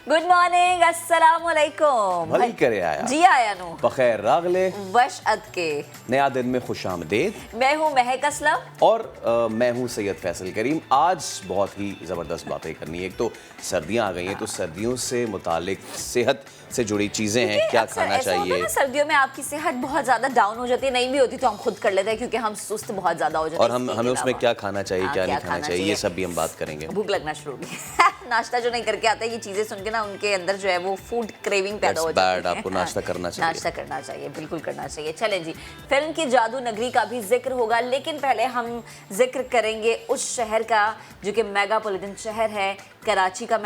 Good morning, अस्सलाम वालेकुम। भली करे आया जी आया नो बखैर रागले वश अद के। नया दिन में खुश आमदेद। मैं हूँ महक असलम और मैं हूँ सैयद फैसल करीम। आज बहुत ही ज़बरदस्त बातें करनी है। एक तो सर्दियाँ आ गई हैं, तो सर्दियों से मुतालिक सेहत से जुड़ी चीज़ें हैं, क्या खाना चाहिए। सर्दियों में आपकी सेहत बहुत ज़्यादा डाउन हो जाती है, नहीं भी होती तो हम खुद कर लेते हैं क्योंकि हम सुस्त बहुत ज़्यादा हो जाते हैं। और हमें उसमें क्या खाना चाहिए, क्या नहीं खाना चाहिए, ये सब भी हम बात करेंगे। भूख लगना शुरू हो गई। नाश्ता जो नहीं करके आता है, ये चीज़ें सुन के ना उनके अंदर जो है वो फूड क्रेविंग पैदा हो जाती है। आपको नाश्ता करना चाहिए। नाश्ता करना चाहिए, बिल्कुल करना चाहिए। चलें जी, फिल्म की जादू नगरी का भी जिक्र होगा, लेकिन पहले हम जिक्र करेंगे उस शहर का जो कि मेगापोलिटन शहर है कराची का।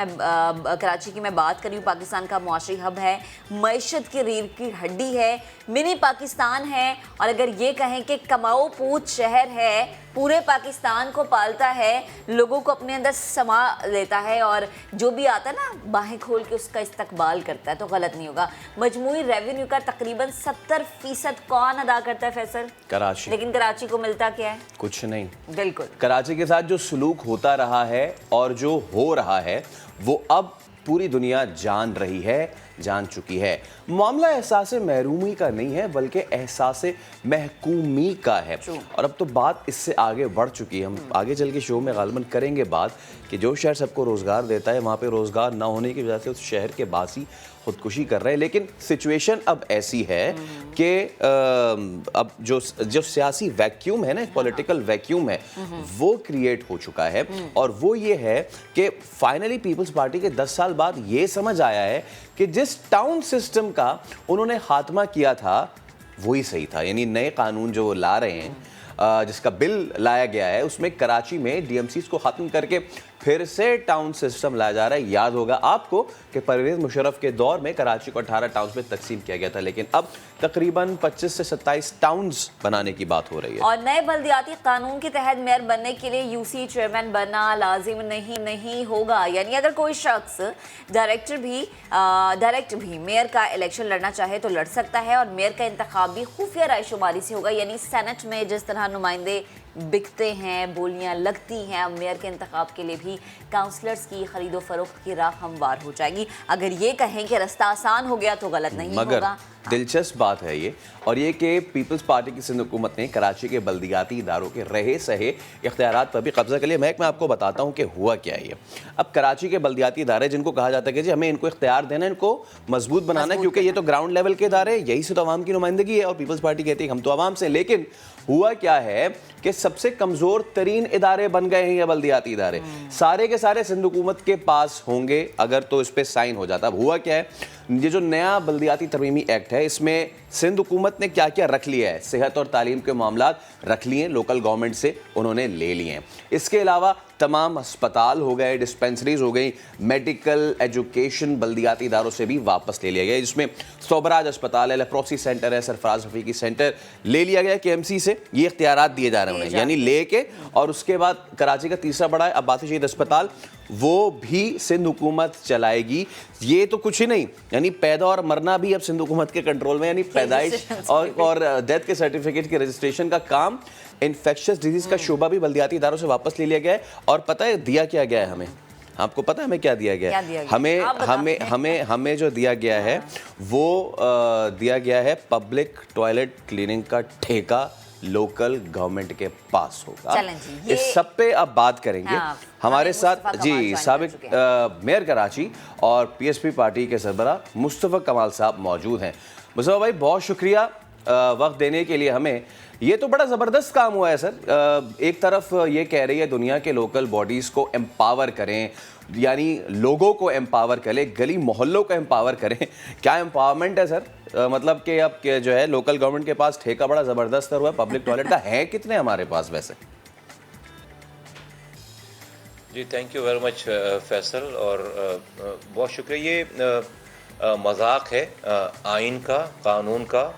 कराची की मैं बात करी हूँ, पाकिस्तान का मुआशरी हब है, मईशत की रीढ़ की हड्डी है, मिनी पाकिस्तान है। और अगर ये कहें कि कमाओ पूछ शहर है, पूरे पाकिस्तान को पालता है, लोगों को अपने अंदर समा लेता है और जो भी आता है ना बाहें खोल के उसका इस्तकबाल करता है, तो गलत नहीं होगा। मजमूई रेवेन्यू का तकरीबन 70% कौन अदा करता है फैसल? कराची। लेकिन कराची को मिलता क्या है? कुछ नहीं। बिल्कुल। कराची के साथ जो सलूक होता रहा है और जो हो रहा है वो अब पूरी दुनिया जान रही है, जान चुकी है। मामला एहसास महरूमी का नहीं है बल्कि एहसास महकूमी का है। और अब तो बात इससे आगे बढ़ चुकी है। हम आगे चल के शो में गालिबन करेंगे बात कि जो शहर सबको रोज़गार देता है, वहाँ पे रोज़गार ना होने की वजह से उस शहर के बासी खुदकुशी कर रहे हैं। लेकिन सिचुएशन अब ऐसी है कि अब जो सियासी वैक्यूम है ना, पॉलिटिकल वैक्यूम है, वो क्रिएट हो चुका है। और वो ये है कि फाइनली पीपल्स पार्टी के 10 साल बाद ये समझ आया है कि जिस टाउन सिस्टम का उन्होंने खात्मा किया था वही सही था। यानी नए कानून जो वो ला रहे हैं, जिसका बिल लाया गया है, उसमें कराची में डीएमसीज को ख़त्म करके फिर से टाउन सिस्टम लाया जा रहा है। याद होगा आपको कि परवेज़ मुशर्रफ के दौर में कराची को 18 टाउन्स में तकसीम किया गया था, लेकिन अब तकरीबन 25 से 27 टाउन्स बनाने की बात हो रही है। और नए बल्दियाती कानून के तहत मेयर बनने के लिए यूसी चेयरमैन बनना लाजिम नहीं होगा। यानी अगर कोई शख्स डायरेक्ट भी मेयर का इलेक्शन लड़ना चाहे तो लड़ सकता है। और मेयर का इंतखाब भी खुफिया रायशुमारी से होगा। यानी सेनेट में जिस तरह नुमाइंदे बिकते हैं, बोलियां लगती हैं, अब मेयर के इंतखाब के लिए भी काउंसलर्स की खरीदो फरोख्त की राह हमवार हो जाएगी। अगर ये कहें कि रास्ता आसान हो गया तो गलत नहीं होगा। दिलचस्प बात है ये, और ये कि पीपल्स पार्टी की सिंध हुकूमत ने कराची के बल्दियाती इदारों के रहे सहे इख्तियारात पर भी कब्जा कर लिया। मैं आपको बताता हूँ कि हुआ क्या है ये। अब कराची के बल्दियाती इदारे जिनको कहा जाता है कि जी हमें इनको इख्तियार देना है, इनको मजबूत बनाना है, क्योंकि ये तो ग्राउंड लेवल के इदारे, यही से तो आवाम की नुमाइंदगी है। और पीपल्स पार्टी कहती है हम तो आवाम से। लेकिन हुआ क्या है कि सबसे कमज़ोर तरीन इदारे बन गए हैं ये बल्दियाती इदारे। सारे के सारे सिंध हुकूमत के पास होंगे अगर तो इस पर साइन हो जाता। अब हुआ क्या है, ये जो नया बल्दियाती तरमीमी एक्ट है, इसमें सिंध हुकूमत ने क्या क्या रख लिया है। सेहत और तालीम के मामलात रख लिए, लोकल गवर्नमेंट से उन्होंने ले लिए हैं। इसके अलावा तमाम अस्पताल हो गए, डिस्पेंसरीज हो गई, मेडिकल एजुकेशन बल्दियाती इदारों से भी वापस ले लिया गया, जिसमें सोबराज अस्पताल है, लेप्रोसी सेंटर है, सरफराज रफीकी सेंटर ले लिया गया केएमसी से। ये इख्तियारात दिए जा रहे हैं उन्हें, यानी लेके। और उसके बाद कराची का तीसरा बड़ा है अब्बासी शहीद अस्पताल, वो भी सिंध हुकूमत चलाएगी। ये तो कुछ ही नहीं, यानी पैदा और मरना भी अब सिंध हुकूमत के कंट्रोल में, यानी पैदाइश और डेथ के सर्टिफिकेट के रजिस्ट्रेशन का काम, इन्फेक्शियस डिजीज का शोबा भी बल्दियाती इदारों से वापस ले लिया गया है। और पता है दिया क्या गया है हमें? आपको पता है हमें क्या दिया गया है? हमें जो दिया गया है वो दिया गया है पब्लिक टॉयलेट क्लीनिंग का ठेका लोकल गवर्नमेंट के पास होगा। इस सब पे अब बात करेंगे। हमारे साथ जी साबिक मेयर कराची और पीएसपी पार्टी के सरबरा मुस्तफ़ा कमाल साहब मौजूद हैं। मुस्तफ़ा भाई, बहुत शुक्रिया वक्त देने के लिए हमें। ये तो बड़ा ज़बरदस्त काम हुआ है सर। एक तरफ ये कह रही है दुनिया के लोकल बॉडीज़ को एम्पावर करें, यानी लोगों को एम्पावर करें, गली मोहल्लों को एम्पावर करें। क्या एम्पावरमेंट है सर? मतलब कि अब जो है लोकल गवर्नमेंट के पास ठेका बड़ा ज़बरदस्त हुआ है पब्लिक टॉयलेट का। है कितने हमारे पास वैसे? जी thank you very much Faisal, और बहुत शुक्रिया। ये मजाक है आइन का, कानून का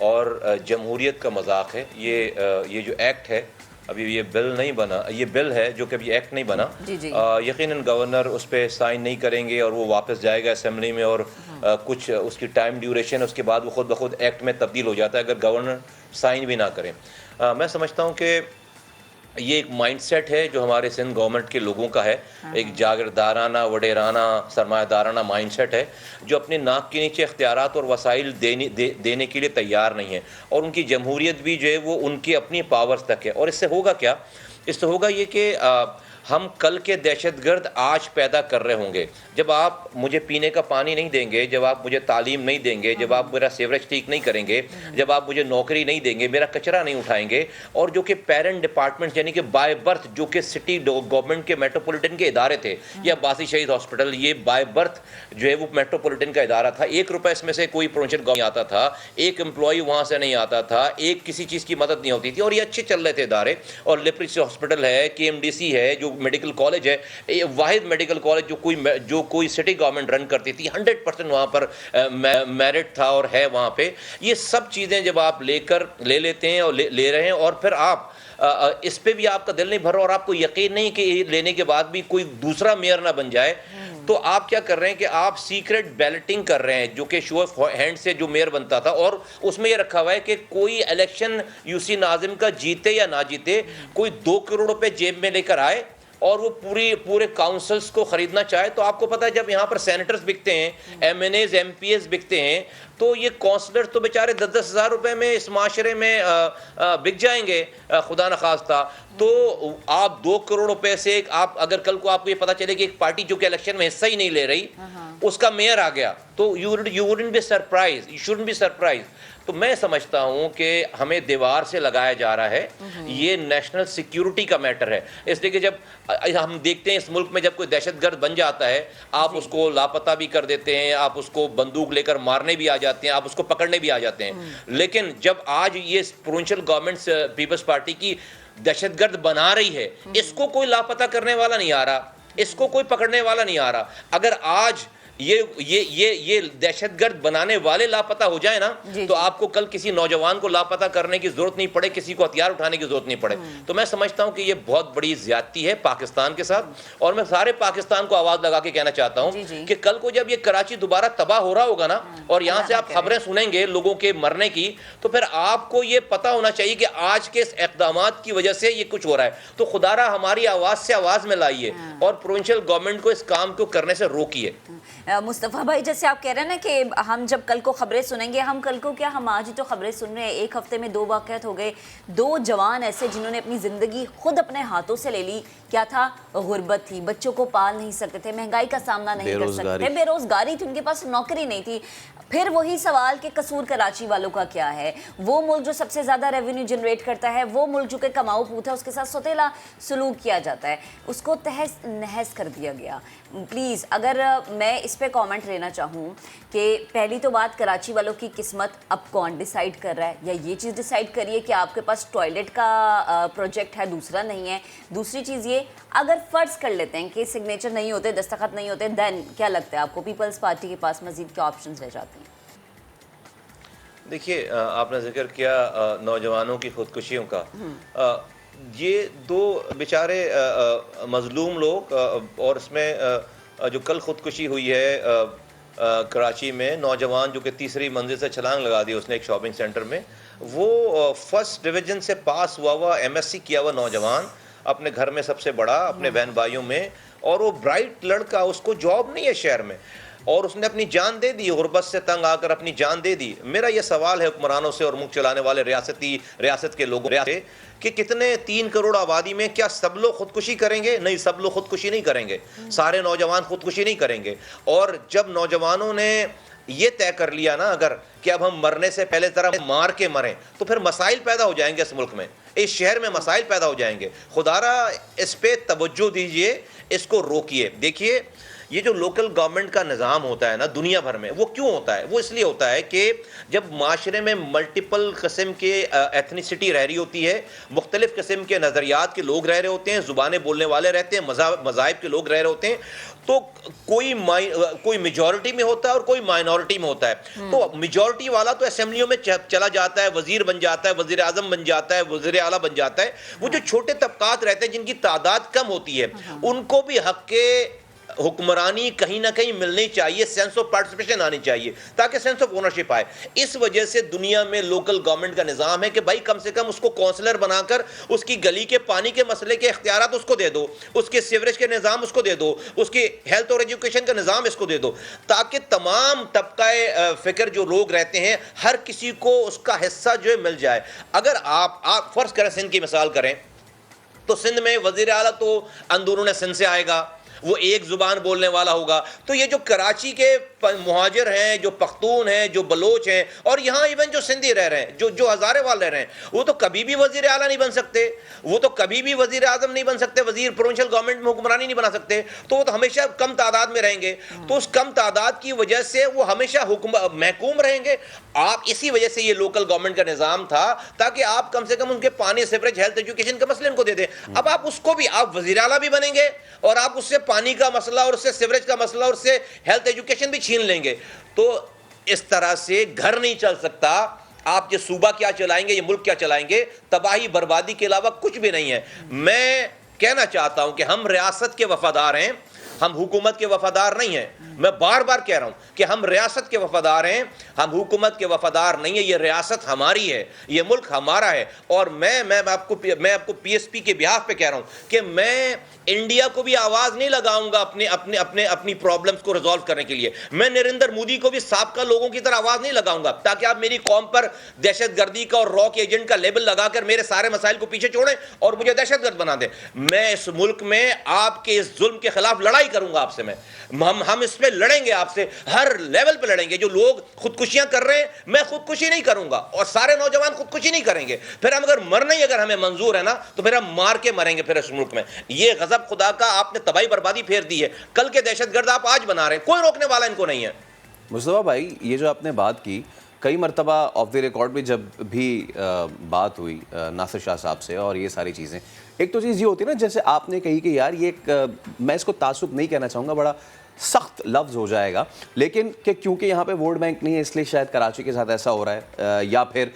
और जमहूरियत का मजाक है। ये जो एक्ट है, अभी ये बिल नहीं बना, ये बिल है जो कि अभी एक्ट नहीं बना। यकीनन गवर्नर उस पर साइन नहीं करेंगे और वो वापस जाएगा असेंबली में, और कुछ उसकी टाइम ड्यूरेशन है, उसके बाद वो खुद ब खुद एक्ट में तब्दील हो जाता है अगर गवर्नर साइन भी ना करें। मैं समझता हूँ कि ये एक माइंडसेट है जो हमारे सिंध गवर्नमेंट के लोगों का है, एक जागीरदाराना वडेराना सरमायादाराना माइंडसेट है जो अपने नाक के नीचे इख्तियारात और वसाइल देने के लिए तैयार नहीं है, और उनकी जमहूरियत भी जो है वो उनकी अपनी पावर्स तक है। और इससे होगा क्या? इससे होगा ये कि हम कल के दहशतगर्द आज पैदा कर रहे होंगे। जब आप मुझे पीने का पानी नहीं देंगे, जब आप मुझे तालीम नहीं देंगे, जब आप मेरा सीवरेज ठीक नहीं करेंगे, जब आप मुझे नौकरी नहीं देंगे, मेरा कचरा नहीं उठाएंगे, और जो कि पेरेंट डिपार्टमेंट यानी कि बाय बर्थ जो कि सिटी गवर्नमेंट के मेट्रोपॉलिटन के इदारे थे, या बासी शहीद हॉस्पिटल, ये बाय बर्थ जो है वो मेट्रोपॉलिटन का इदारा था। 1 रुपये इसमें से कोई प्रोविंशियल गवर्नमेंट आता था, एक एम्प्लॉय वहाँ से नहीं आता था, एक किसी चीज़ की मदद नहीं होती थी, और ये अच्छे चल रहे थे इदारे। और लिपरिच हॉस्पिटल है, KMDC है जो मेडिकल कॉलेज है, ये वाहिद मेडिकल कॉलेज जो कोई सिटी गवर्नमेंट रन करती थी, 100% वहाँ पर मेरिट था और है वहाँ पे। ये सब चीज़ें जब आप ले लेते हैं और ले रहे हैं, और फिर आप इस पे भी आपका दिल नहीं भर रहा और आपको यकीन नहीं कि लेने के बाद भी कोई दूसरा मेयर ना बन जाए, तो आप क्या कर रहे हैं कि आप सीक्रेट बैलेटिंग कर रहे हैं, जो कि शो ऑफ हैंड से जो मेयर बनता था, और उसमें ये रखा हुआ है कि कोई इलेक्शन यूसी नाजिम का जीते या ना जीते, कोई 2 करोड़ रुपए जेब में लेकर आए और वो पूरे काउंसिल्स को खरीदना चाहे। तो आपको पता है जब यहाँ पर सेनेटर्स बिकते हैं, MNAs MPs बिकते हैं, तो ये काउंसलर तो बेचारे 10-10 हज़ार रुपए में इस माशरे में बिक जाएंगे खुदा न खास्ता। तो आप 2 करोड़ रुपए से आप अगर कल को आपको ये पता चले कि एक पार्टी जो कि इलेक्शन में हिस्सा ही नहीं ले रही, उसका मेयर आ गया, तो you wouldn't be surprise, you shouldn't be surprise. तो मैं समझता हूं कि हमें दीवार से लगाया जा रहा है, ये नेशनल सिक्योरिटी का मैटर है। इसलिए कि जब हम देखते हैं इस मुल्क में जब कोई दहशतगर्द बन जाता है, आप उसको लापता भी कर देते हैं, आप उसको बंदूक लेकर मारने भी आ जाते हैं, आप उसको पकड़ने भी आ जाते हैं। लेकिन जब आज ये प्रोविंशियल गवर्नमेंट पीपल्स पार्टी की दहशतगर्द बना रही है, इसको कोई लापता करने वाला नहीं आ रहा, इसको कोई पकड़ने वाला नहीं आ रहा। अगर आज ये दहशतगर्द बनाने वाले लापता हो जाए ना, तो आपको कल किसी नौजवान को लापता करने की जरूरत नहीं पड़े, किसी को हथियार उठाने की जरूरत नहीं पड़े। तो मैं समझता हूं कि ये बहुत बड़ी ज्यादती है पाकिस्तान के साथ, और मैं सारे पाकिस्तान को आवाज लगा के कहना चाहता हूं कि कल को जब ये कराची दोबारा तबाह हो रहा होगा ना, और यहां से आप खबरें सुनेंगे लोगों के मरने की, तो फिर आपको ये पता होना चाहिए कि आज के इस इक़दामात की वजह से ये कुछ हो रहा है। तो खुदारा हमारी आवाज से आवाज में लाइए और प्रोविंशियल गवर्नमेंट को इस काम को करने से रोकिए। मुस्तफ़ा भाई, जैसे आप कह रहे हैं ना कि हम जब कल को खबरें सुनेंगे, हम कल को क्या, हम आज ही तो खबरें सुन रहे हैं। 1 हफ्ते में 2 वाक़यात हो गए, 2 जवान ऐसे जिन्होंने अपनी ज़िंदगी खुद अपने हाथों से ले ली। क्या था? गुर्बत थी, बच्चों को पाल नहीं सकते थे, महंगाई का सामना नहीं कर सकते थे, बेरोजगारी थी, उनके पास नौकरी नहीं थी। फिर वही सवाल कि कसूर कराची वालों का क्या है? वो मुल्क जो सबसे ज़्यादा रेवेन्यू जनरेट करता है, वो मुल्क जो कि कमाऊ पूत है, उसके साथ सौतेला सलूक किया जाता है, उसको तहस नहस कर दिया गया। प्लीज़, अगर मैं इस पे कमेंट लेना चाहूँ कि पहली तो बात, कराची वालों की किस्मत अब कौन डिसाइड कर रहा है, या ये चीज़ डिसाइड करिए कि आपके पास टॉयलेट का प्रोजेक्ट है, दूसरा नहीं है। दूसरी चीज़ ये, अगर फ़र्ज़ कर लेते हैं कि सिग्नेचर नहीं होते, दस्तखत नहीं होते, देन क्या लगता है आपको पीपल्स पार्टी के पास मज़ीद क्या ऑप्शंस रह जाते हैं? देखिए, आपने जिक्र किया नौजवानों की खुदकुशियों का। ये 2 बेचारे मजलूम लोग, और इसमें जो कल खुदकुशी हुई है कराची में, नौजवान जो कि 3री मंजिल से छलांग लगा दी उसने एक शॉपिंग सेंटर में, वो 1st डिवीज़न से पास हुआ MSc किया हुआ नौजवान, अपने घर में सबसे बड़ा, अपने बहन भाइयों में, और वो ब्राइट लड़का, उसको जॉब नहीं है शहर में, और उसने अपनी जान दे दी, गुर्बत से तंग आकर अपनी जान दे दी। मेरा ये सवाल है हुक्मरानों से और मुल्क चलाने वाले रियासत के लोगों से कि कितने 3 करोड़ आबादी में क्या सब लोग खुदकुशी करेंगे? नहीं, सब लोग खुदकुशी नहीं करेंगे, सारे नौजवान खुदकुशी नहीं करेंगे। और जब नौजवानों ने ये तय कर लिया ना अगर कि अब हम मरने से पहले तरह मार के मरें, तो फिर मसाइल पैदा हो जाएंगे इस मुल्क में, इस शहर में मसाइल पैदा हो जाएंगे। खुदारा इस पे तवज्जो दीजिए, इसको रोकिए। देखिए, ये जो लोकल गवर्नमेंट का निज़ाम होता है ना दुनिया भर में, वो क्यों होता है? वो इसलिए होता है कि जब माशरे में मल्टीपल किस्म के एथनिसिटी रह रही होती है, मुख्तलिफ़ किस्म के नज़रियात के लोग रह रहे होते हैं, ज़ुबानें बोलने वाले रहते हैं, मज़ाहिब के लोग रह रहे होते हैं, तो कोई मेजॉरिटी में होता है और कोई माइनॉरिटी में होता है। तो मेजॉरिटी वाला तो असेंबलियों में चला जाता है, वज़ीर बन जाता है, वज़ीर आज़म बन जाता है, वज़ीर आला बन जाता है। वो जो छोटे तबकात रहते हैं जिनकी तादाद कम होती है, उनको भी हक़ के हुक्मरानी कहीं ना कहीं मिलनी चाहिए, सेंस ऑफ पार्टिसिपेशन आनी चाहिए ताकि सेंस ऑफ ओनरशिप आए। इस वजह से दुनिया में लोकल गवर्नमेंट का निज़ाम है कि भाई कम से कम उसको काउंसलर बनाकर उसकी गली के पानी के मसले के इख्तियारात उसको दे दो, उसके सीवरेज के निज़ाम उसको दे दो, उसकी हेल्थ और एजुकेशन का निज़ाम इसको दे दो, ताकि तमाम तबका फ़िक्र जो लोग रहते हैं हर किसी को उसका हिस्सा जो है मिल जाए। अगर आप फ़र्ज़ करें सिंध की मिसाल करें तो सिंध में वज़ीर आला तो अंदरून सिंध से आएगा, वो एक ज़ुबान बोलने वाला होगा। तो ये जो कराची के मुहाजिर हैं, जो पख्तून हैं, जो बलोच हैं, और यहाँ इवन जो सिंधी रह रहे हैं, जो हज़ारेवाल रह रहे हैं, वो तो कभी भी वज़ीर आला नहीं बन सकते, वो तो कभी भी वज़ीर आज़म नहीं बन सकते, वज़ीर प्रोविंशियल गवर्नमेंट में हुक्मरानी नहीं बना सकते, तो वो तो हमेशा कम तादाद में रहेंगे। तो उस कम तादाद की वजह से वो हमेशा महकूम रहेंगे। आप इसी वजह से ये लोकल गवर्नमेंट का निज़ाम था ताकि आप कम से कम उनके पानी, सीवरेज, हेल्थ, एजुकेशन के मसले उनको दे दें। अब आप उसको भी, आप वज़ीर आला भी बनेंगे और आप उससे पानी का मसला और उससे सीवरेज का मसला और उससे हेल्थ एजुकेशन भी छीन लेंगे। तो इस तरह से घर नहीं चल सकता। आप ये सूबा क्या चलाएंगे, ये मुल्क क्या चलाएंगे, तबाही बर्बादी के अलावा कुछ भी नहीं है। मैं कहना चाहता हूं कि हम रियासत के वफादार हैं, हम हुकूमत के वफादार नहीं हैं। मैं बार बार कह रहा हूं कि हम रियासत के वफादार हैं, हम हुकूमत के वफादार नहीं है। ये रियासत हमारी है, ये मुल्क हमारा है। और मैं आपको पीएसपी के बिहाफ पे कह रहा हूं कि मैं इंडिया को भी आवाज नहीं लगाऊंगा अपनी प्रॉब्लम्स को रिजॉल्व करने के लिए। मैं नरेंद्र मोदी को भी साबका लोगों की तरह आवाज नहीं लगाऊंगा ताकि आप मेरी कौम पर दहशतगर्दी का और रॉक एजेंट का लेबल लगाकर मेरे सारे मसाइल को पीछे छोड़ें और मुझे दहशतगर्द बना दें। मैं इस मुल्क में आपके इस जुल्म के खिलाफ लड़ाई करूंगा आपसे। हम इस पे लड़ेंगे, आपसे हर लेवल पे लड़ेंगे। जो लोग खुदकुशियां कर रहे हैं, मैं खुदकुशी नहीं करूंगा और सारे नौजवान खुदकुशी नहीं करेंगे। फिर हम अगर मरना ही अगर हमें मंजूर है ना, तो फिर हम मार के मरेंगे। फिर इस मुल्क में ये गजब खुदा का, आपने तबाही बर्बादी फेर दी है। कल के दहशतगर्द आप आज बना रहे हैं, कोई रोकने वाला इनको नहीं है। मुस्तफा भाई, ये जो आपने बात की, कई मरतबा ऑफ द रिकॉर्ड में जब भी बात हुई नासिर शाह साहब से और ये सारी चीज़ें, एक तो चीज़ ये होती है ना, जैसे आपने कही कि यार ये एक मैं इसको तासुब नहीं कहना चाहूँगा, बड़ा सख्त लफ्ज़ हो जाएगा, लेकिन कि क्योंकि यहाँ पे वोट बैंक नहीं है इसलिए शायद कराची के साथ ऐसा हो रहा है, या फिर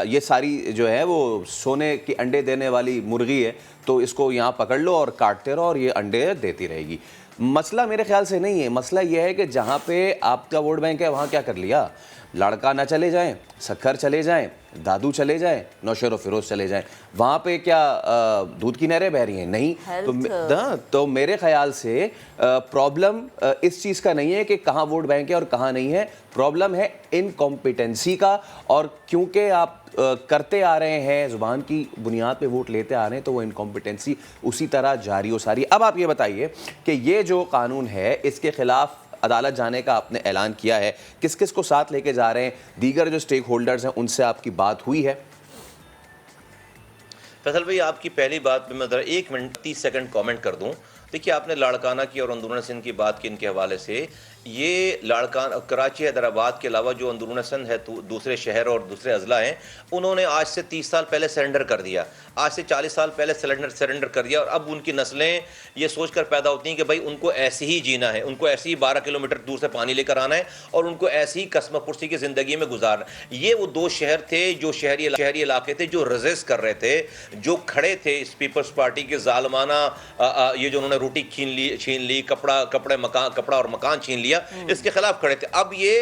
ये सारी जो है वो सोने के अंडे देने वाली मुर्गी है, तो इसको यहाँ पकड़ लो और काटते रहो और ये अंडे देती रहेगी। मसला मेरे ख्याल से नहीं है। मसला ये है कि जहाँ पे आपका वोट बैंक है वहाँ क्या कर लिया, लड़का ना चले जाएं, सखर चले जाएं, दादू चले जाएं, नौशेर फिरोज चले जाएं, वहाँ पे क्या दूध की नहरें बह रही हैं? नहीं। तो मेरे ख्याल से प्रॉब्लम इस चीज़ का नहीं है कि कहाँ वोट बैंक है और कहाँ नहीं है, प्रॉब्लम है इनकॉम्पिटेंसी का। और क्योंकि आप करते आ रहे हैं, ज़ुबान की बुनियाद पे वोट लेते आ रहे हैं, तो वो इनकॉम्पिटेंसी उसी तरह जारी हो सारी। अब आप ये बताइए कि ये जो कानून है इसके ख़िलाफ़ अदालत जाने का आपने ऐलान किया है, किस किस को साथ लेके जा रहे हैं, दीगर जो स्टेक होल्डर्स हैं उनसे आपकी बात हुई है? फैसल भाई, आपकी पहली बात पे मैं ज़रा 1 मिनट 30 सेकंड कमेंट कर दूं। देखिए, आपने लाड़काना की और अंदरून सिंध की बात की, इनके हवाले से ये लाड़काना, कराची, हैदराबाद के अलावा जो अंदरून सिंध है, दूसरे शहर और दूसरे अजला हैं, उन्होंने आज से 30 साल पहले सरेंडर कर दिया, आज से 40 साल पहले सरेंडर कर दिया। और अब उनकी नस्लें ये सोचकर पैदा होती हैं कि भाई उनको ऐसे ही जीना है, उनको ऐसे ही 12 किलोमीटर दूर से पानी लेकर आना है और उनको ऐसी ही कसम पुरसी की ज़िंदगी में गुजारना। ये वो 2 शहर थे जो शहरी इलाके थे, जो रेजिस्ट कर रहे थे, जो खड़े थे इस पीपल्स पार्टी के ज़ालमाना ये जो उन्होंने रोटी छीन ली, कपड़ा और मकान छीन लिया, इसके खिलाफ खड़े थे। अब ये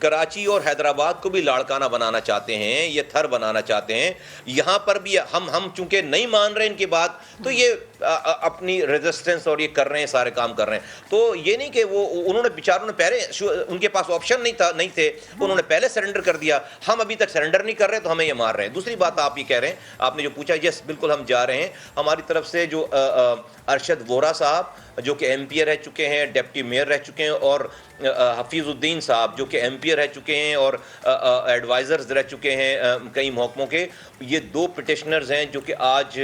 कराची और हैदराबाद को भी लाड़काना बनाना चाहते हैं, ये थर बनाना चाहते हैं। यहाँ पर भी हम चूंकि नहीं मान रहे इनकी बात, तो ये अपनी रेजिस्टेंस और ये कर रहे हैं, सारे काम कर रहे हैं। तो ये नहीं कि वो उन्होंने बेचारों ने पहले, उनके पास ऑप्शन नहीं थे, उन्होंने पहले सरेंडर कर दिया। हम अभी तक सरेंडर नहीं कर रहे तो हमें ये मार रहे हैं। दूसरी बात आप ये कह रहे हैं, आपने जो पूछा, यस बिल्कुल हम जा रहे हैं। हमारी तरफ से जो अरशद वोहरा साहब जो कि MP रह चुके हैं, डिप्टी मेयर रह चुके हैं, और हफीज़ुद्दीन साहब जो कि MP रह चुके हैं और एडवाइज़र्स रह चुके हैं कई महकमों के, ये 2 पिटिशनर्स हैं जो कि आज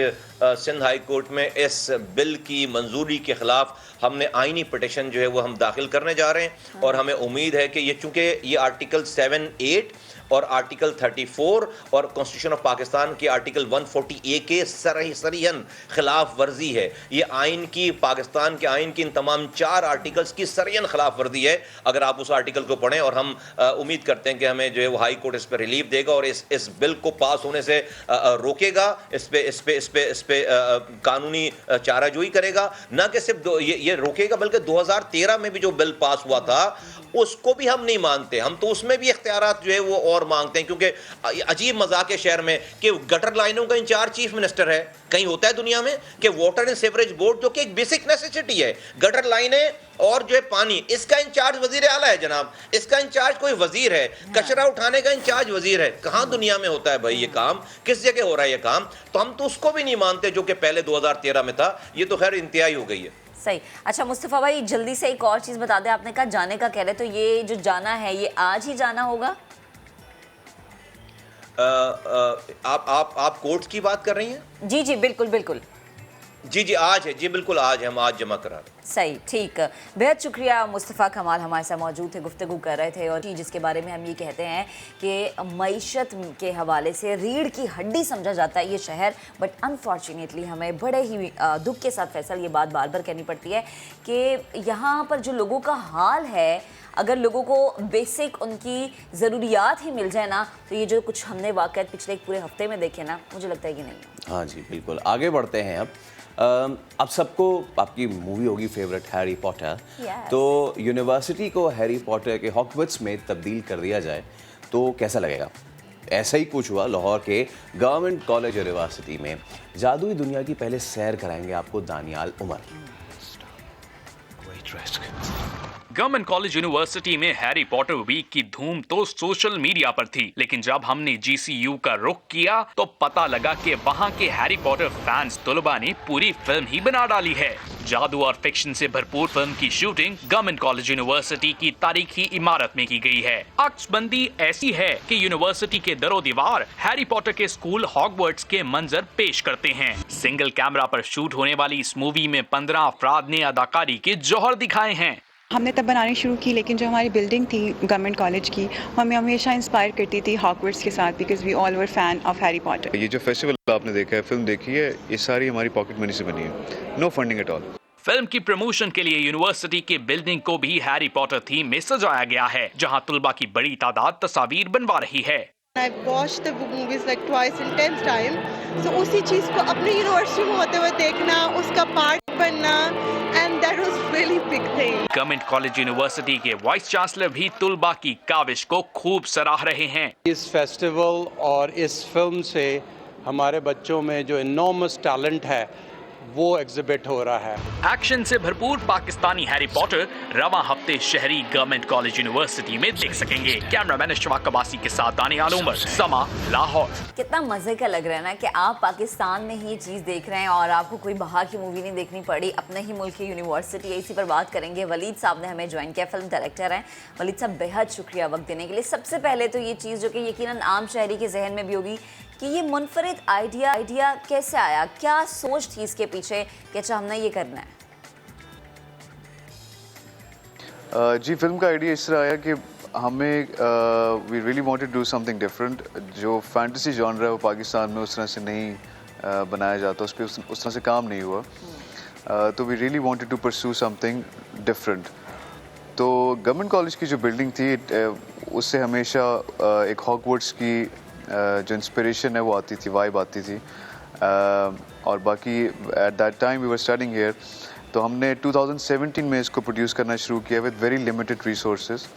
सिंध हाई कोर्ट में इस बिल की मंजूरी के ख़िलाफ़ हमने आइनी पिटिशन जो है वो हम दाखिल करने जा रहे हैं। और हमें उम्मीद है कि ये, चूँकि ये आर्टिकल 7, 8 और आर्टिकल 34 और कॉन्स्टिट्यूशन ऑफ पाकिस्तान की आर्टिकल 140A के सरीहन खिलाफ वर्जी है। ये आइन की, पाकिस्तान के आइन की इन तमाम 4 आर्टिकल्स की सरीहन खिलाफ वर्जी है। अगर आप उस आर्टिकल को पढ़ें, और हम उम्मीद करते हैं कि हमें जो है वो हाई कोर्ट इस पर रिलीफ देगा और इस बिल को पास होने से रोकेगा, इस पे कानूनी चाराजोई करेगा। ना कि सिर्फ ये रोकेगा, बल्कि 2013 में भी जो बिल पास हुआ था उसको भी हम नहीं मानते। हम तो उसमें भी इख्तियारात जो है वो और मांगते हैं, क्योंकि अजीब मजाक है शहर में कि गटर लाइनों का इंचार्ज चीफ मिनिस्टर है। कहीं होता है दुनिया में कि वाटर एंड सीवरेज बोर्ड, जो कि एक बेसिक नेसेसिटी है, गटर लाइनें और जो है पानी, इसका इंचार्ज वजीर आला है जनाब, इसका इंचार्ज कोई वजीर है, कचरा उठाने का इंचार्ज वजीर है। कहां दुनिया में होता है भाई ये काम, किस जगह हो रहा है ये काम? तो हम तो उसको भी नहीं मानते जो कि पहले 2013 में था। ये तो खैर इंतहाई हो गई है। सही। अच्छा मुस्तफ़ा भाई, जल्दी से एक और चीज़ बता दें, आपने कहा जाने का कह रहे, तो ये जो जाना है ये आज ही जाना होगा? आप कोर्ट्स की बात कर रही हैं? जी जी बिल्कुल बिल्कुल। जी आज है, जी बिल्कुल आज है, हम आज जमा करा रहे हैं। सही, ठीक। बेहद शुक्रिया मुस्तफ़ा कमाल हमारे साथ मौजूद थे, गुफ्तगू कर रहे थे। और जिसके बारे में हम ये कहते हैं कि मईशत के हवाले से रीढ़ की हड्डी समझा जाता है ये शहर, बट अनफॉर्चुनेटली हमें बड़े ही दुख के साथ फैसल ये बात बार बार कहनी पड़ती है कि यहाँ पर जो लोगों का हाल है, अगर लोगों को बेसिक उनकी ज़रूरियात ही मिल जाए ना, तो ये जो कुछ हमने वाक़यात पिछले एक पूरे हफ्ते में देखे ना, मुझे लगता है कि नहीं। हाँ जी बिल्कुल, आगे बढ़ते हैं अब सबको आपकी मूवी होगी फेवरेट हैरी पॉटर। Yes. तो यूनिवर्सिटी को हैरी पॉटर के हॉगवर्ट्स में तब्दील कर दिया जाए तो कैसा लगेगा? ऐसा ही कुछ हुआ लाहौर के गवर्नमेंट कॉलेज यूनिवर्सिटी में। जादुई दुनिया की पहले सैर कराएंगे आपको Daniyal Umar. Government college university में हैरी पॉटर वीक की धूम तो सोशल मीडिया पर थी, लेकिन जब हमने GCU का रुख किया तो पता लगा कि वहाँ के हैरी पॉटर फैंस तुलबा ने पूरी फिल्म ही बना डाली है। जादू और फिक्शन से भरपूर फिल्म की शूटिंग गवर्नमेंट कॉलेज यूनिवर्सिटी की तारीखी इमारत में की गई है। अक्सबंदी ऐसी है कि यूनिवर्सिटी के दरो दीवार हैरी पॉटर के स्कूल हॉगवर्ट्स के मंजर पेश करते हैं। सिंगल कैमरा पर शूट होने वाली इस मूवी में 15 अफराद ने अदाकारी के जौहर दिखाए हैं। हमने तब बनानी शुरू की, लेकिन जो हमारी बिल्डिंग थी गवर्नमेंट कॉलेज की, हमें हमेशा इंस्पायर करती थी हॉगवर्ट्स के साथ, because we all were fan of Harry Potter. ये जो फेस्टिवल आपने देखा है, फिल्म देखी है, ये सारी हमारी पॉकेट मनी से बनी है, no funding at all. Film की प्रमोशन के लिए यूनिवर्सिटी के बिल्डिंग को भी हैरी पॉटर थीम में सजाया गया है, जहां तुलबा की बड़ी तादाद तस्वीर बनवा रही है। I've watched the movies like twice and 10th time. So उसी चीज को अपनी यूनिवर्सिटी में होते हुए देखना, उसका पार्ट बनना, and that was really big thing. Government college university के वाइस चांसलर भी तुलबा की काविश को खूब सराह रहे हैं। इस फेस्टिवल और इस फिल्म से हमारे बच्चों में जो इनॉर्मस टैलेंट है वो एग्जिबिट हो रहा है। एक्शन से भरपूर पाकिस्तानी हैरी पॉटर रवां हफ्ते शहरी गवर्नमेंट कॉलेज यूनिवर्सिटी में देख सकेंगे। कैमरामैन अशफाक अब्बासी के साथ दानियाल उमर, समा, लाहौर। कितना मजे का लग रहा है ना कि आप पाकिस्तान में ही ये चीज़ देख रहे हैं और आपको कोई बाहर की मूवी नहीं देखनी पड़ी, अपने ही मुल्क की यूनिवर्सिटी है। इसी पर बात करेंगे। वलीद साहब ने हमें ज्वाइन किया, फिल्म डायरेक्टर हैं। वलीद साहब, बेहद शुक्रिया वक्त देने के लिए। सबसे पहले तो ये चीज़ जो कि यकीनन आम शहरी के जहन में भी होगी कि ये मुनफरिद आइडिया कैसे आया, क्या सोच थी इसके पीछे कि अच्छा हमने ये करना है? जी, फिल्म का आइडिया इस तरह आया कि हमें we really wanted to do something different. जो फैंटेसी जॉनर है वो पाकिस्तान में उस तरह से नहीं बनाया जाता, उस पर उस तरह से काम नहीं हुआ। तो we really wanted to pursue something different. तो गवर्नमेंट कॉलेज की जो बिल्डिंग थी उससे हमेशा एक हॉगवर्ट्स की जो इंस्पिरेशन है वो आती थी, वाइब आती थी। और बाकी at that time we were studying here, तो हमने 2017 में इसको प्रोड्यूस करना शुरू किया विद वेरी लिमिटेड रिसोर्सेज।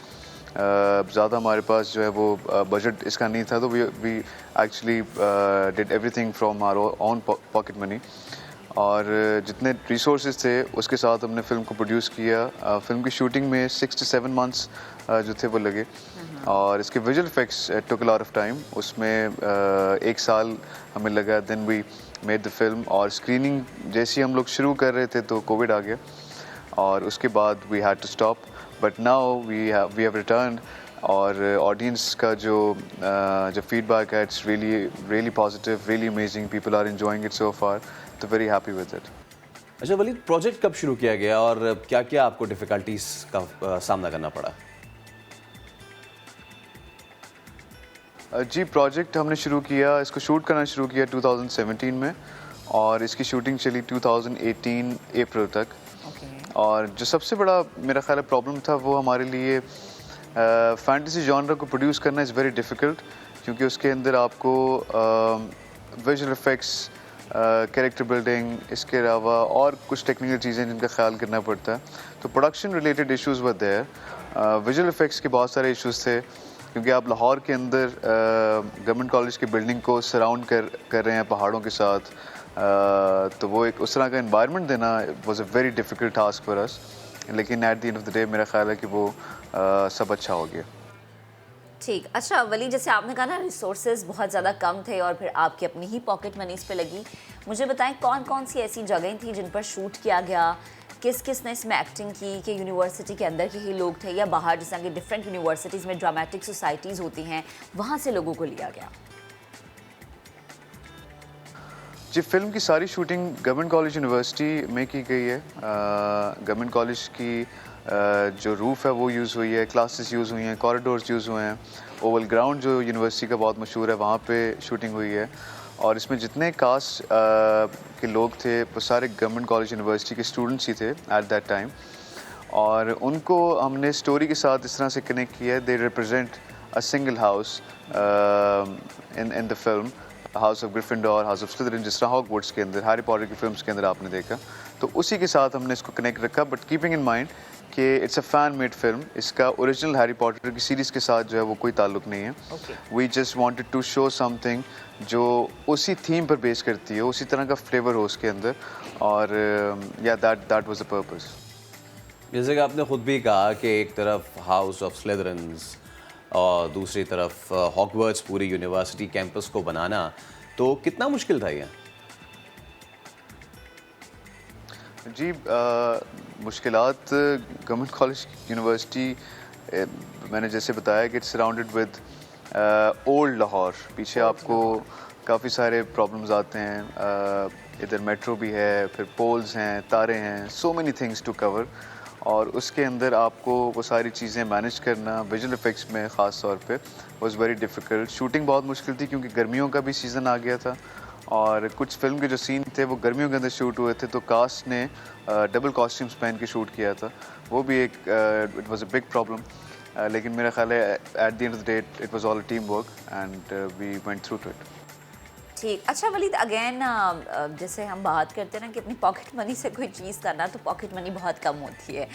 ज़्यादा हमारे पास जो है वो बजट इसका नहीं था, तो we actually did everything from our own pocket money. और जितने रिसोर्सेज थे उसके साथ हमने फिल्म को प्रोड्यूस किया। फिल्म की शूटिंग में 6 to 7 months जो थे वो लगे, और इसके visual effects took a lot of time. उसमें 1 साल हमें लगा। Then we made the film, और स्क्रीनिंग जैसे ही हम लोग शुरू कर रहे थे तो कोविड आ गया, और उसके बाद we had to stop. But now we have return, और ऑडियंस का जो फीडबैक है it's really positive, really amazing, people are enjoying it so far, तो वेरी हैप्पी विद इट। अच्छा वलीद, प्रोजेक्ट कब शुरू किया गया और क्या क्या आपको डिफ़िकल्टीज का सामना करना पड़ा? जी प्रोजेक्ट हमने शुरू किया, इसको शूट करना शुरू किया 2017 में और इसकी शूटिंग चली 2018 अप्रैल तक। और जो सबसे बड़ा मेरा ख्याल है प्रॉब्लम था वो हमारे लिए फैंटेसी जॉनर को प्रोड्यूस करना इज़ वेरी डिफ़िकल्ट, क्योंकि उसके अंदर आपको विजुअल इफ़ेक्ट्स, कैरेक्टर बिल्डिंग, इसके अलावा और कुछ टेक्निकल चीज़ें जिनका ख्याल करना पड़ता है। तो production related issues were there, visual effects के बहुत सारे इश्यूज़ थे, क्योंकि आप लाहौर के अंदर गवर्नमेंट कॉलेज की बिल्डिंग को सराउंड कर रहे हैं पहाड़ों के साथ, तो वो एक उस तरह का एनवायरनमेंट देना was a very difficult task for us. लेकिन at the end of the day मेरा ख्याल है कि वो सब अच्छा हो गया। ठीक। अच्छा वली, जैसे आपने कहा ना रिसोर्सेज बहुत ज़्यादा कम थे और फिर आपकी अपनी ही पॉकेट मनीज पे लगी, मुझे बताएं कौन कौन सी ऐसी जगहें थी जिन पर शूट किया गया, किस किस ने इसमें एक्टिंग की, कि यूनिवर्सिटी के अंदर के ही लोग थे या बाहर, जैसा कि डिफरेंट यूनिवर्सिटीज़ में ड्रामेटिक सोसाइटीज़ होती हैं वहाँ से लोगों को लिया गया? जी फिल्म की सारी शूटिंग गवर्नमेंट कॉलेज यूनिवर्सिटी में की गई है। गवर्नमेंट कॉलेज की जो रूफ़ है वो यूज़ हुई है, क्लासेस यूज़ हुई हैं, कॉरिडोर्स यूज़ हुए हैं, ओवल ग्राउंड जो यूनिवर्सिटी का बहुत मशहूर है वहाँ पे शूटिंग हुई है। और इसमें जितने कास्ट के लोग थे वो सारे गवर्नमेंट कॉलेज यूनिवर्सिटी के स्टूडेंट्स ही थे एट दैट टाइम, और उनको हमने स्टोरी के साथ इस तरह से कनेक्ट किया है। They represent a single house in the film, house of Gryffindor, house of Slytherin, जिस तरह हॉगवर्ट्स के अंदर, हैरी पॉटर की फिल्म्स के अंदर आपने देखा, तो उसी के साथ हमने इसको कनेक्ट रखा, बट कीपिंग इन माइंड कि it's a fan made film. इसका ओरिजिनल हैरी पॉटर की सीरीज़ के साथ जो है वो कोई ताल्लुक नहीं है। We just wanted to show something जो उसी थीम पर बेस करती है, उसी तरह का फ्लेवर हो उसके अंदर, और या दैट वाज द पर्पस। जैसे कि आपने खुद भी कहा कि एक तरफ हाउस ऑफ स्लिदरिन्स और दूसरी तरफ हॉगवर्ट्स पूरी यूनिवर्सिटी कैंपस को बनाना, तो कितना मुश्किल था ये? जी मुश्किलात गवर्नमेंट कॉलेज यूनिवर्सिटी, मैंने जैसे बताया कि it's surrounded with old Lahore. पीछे आपको काफ़ी सारे प्रॉब्लम्स आते हैं, इधर मेट्रो भी है, फिर पोल्स हैं, तारे हैं, so many things to cover, और उसके अंदर आपको वो सारी चीज़ें मैनेज करना विजुअल इफ़ेक्ट्स में ख़ास तौर पे वाज वेरी डिफ़िकल्ट। शूटिंग बहुत मुश्किल थी क्योंकि गर्मियों का भी सीज़न आ गया था, और कुछ फिल्म के जो सीन थे वो गर्मियों के अंदर शूट हुए थे, तो कास्ट ने डबल कॉस्ट्यूम्स पहन के शूट किया था, वो भी एक it was a big problem. लेकिन मेरा ख्याल है at the end of the day it was all a team work and we went through to it. ठीक। अच्छा वलीद, अगेन जैसे हम बात करते हैं ना कि अपनी पॉकेट मनी से कोई चीज़ करना, तो पॉकेट मनी बहुत कम होती है।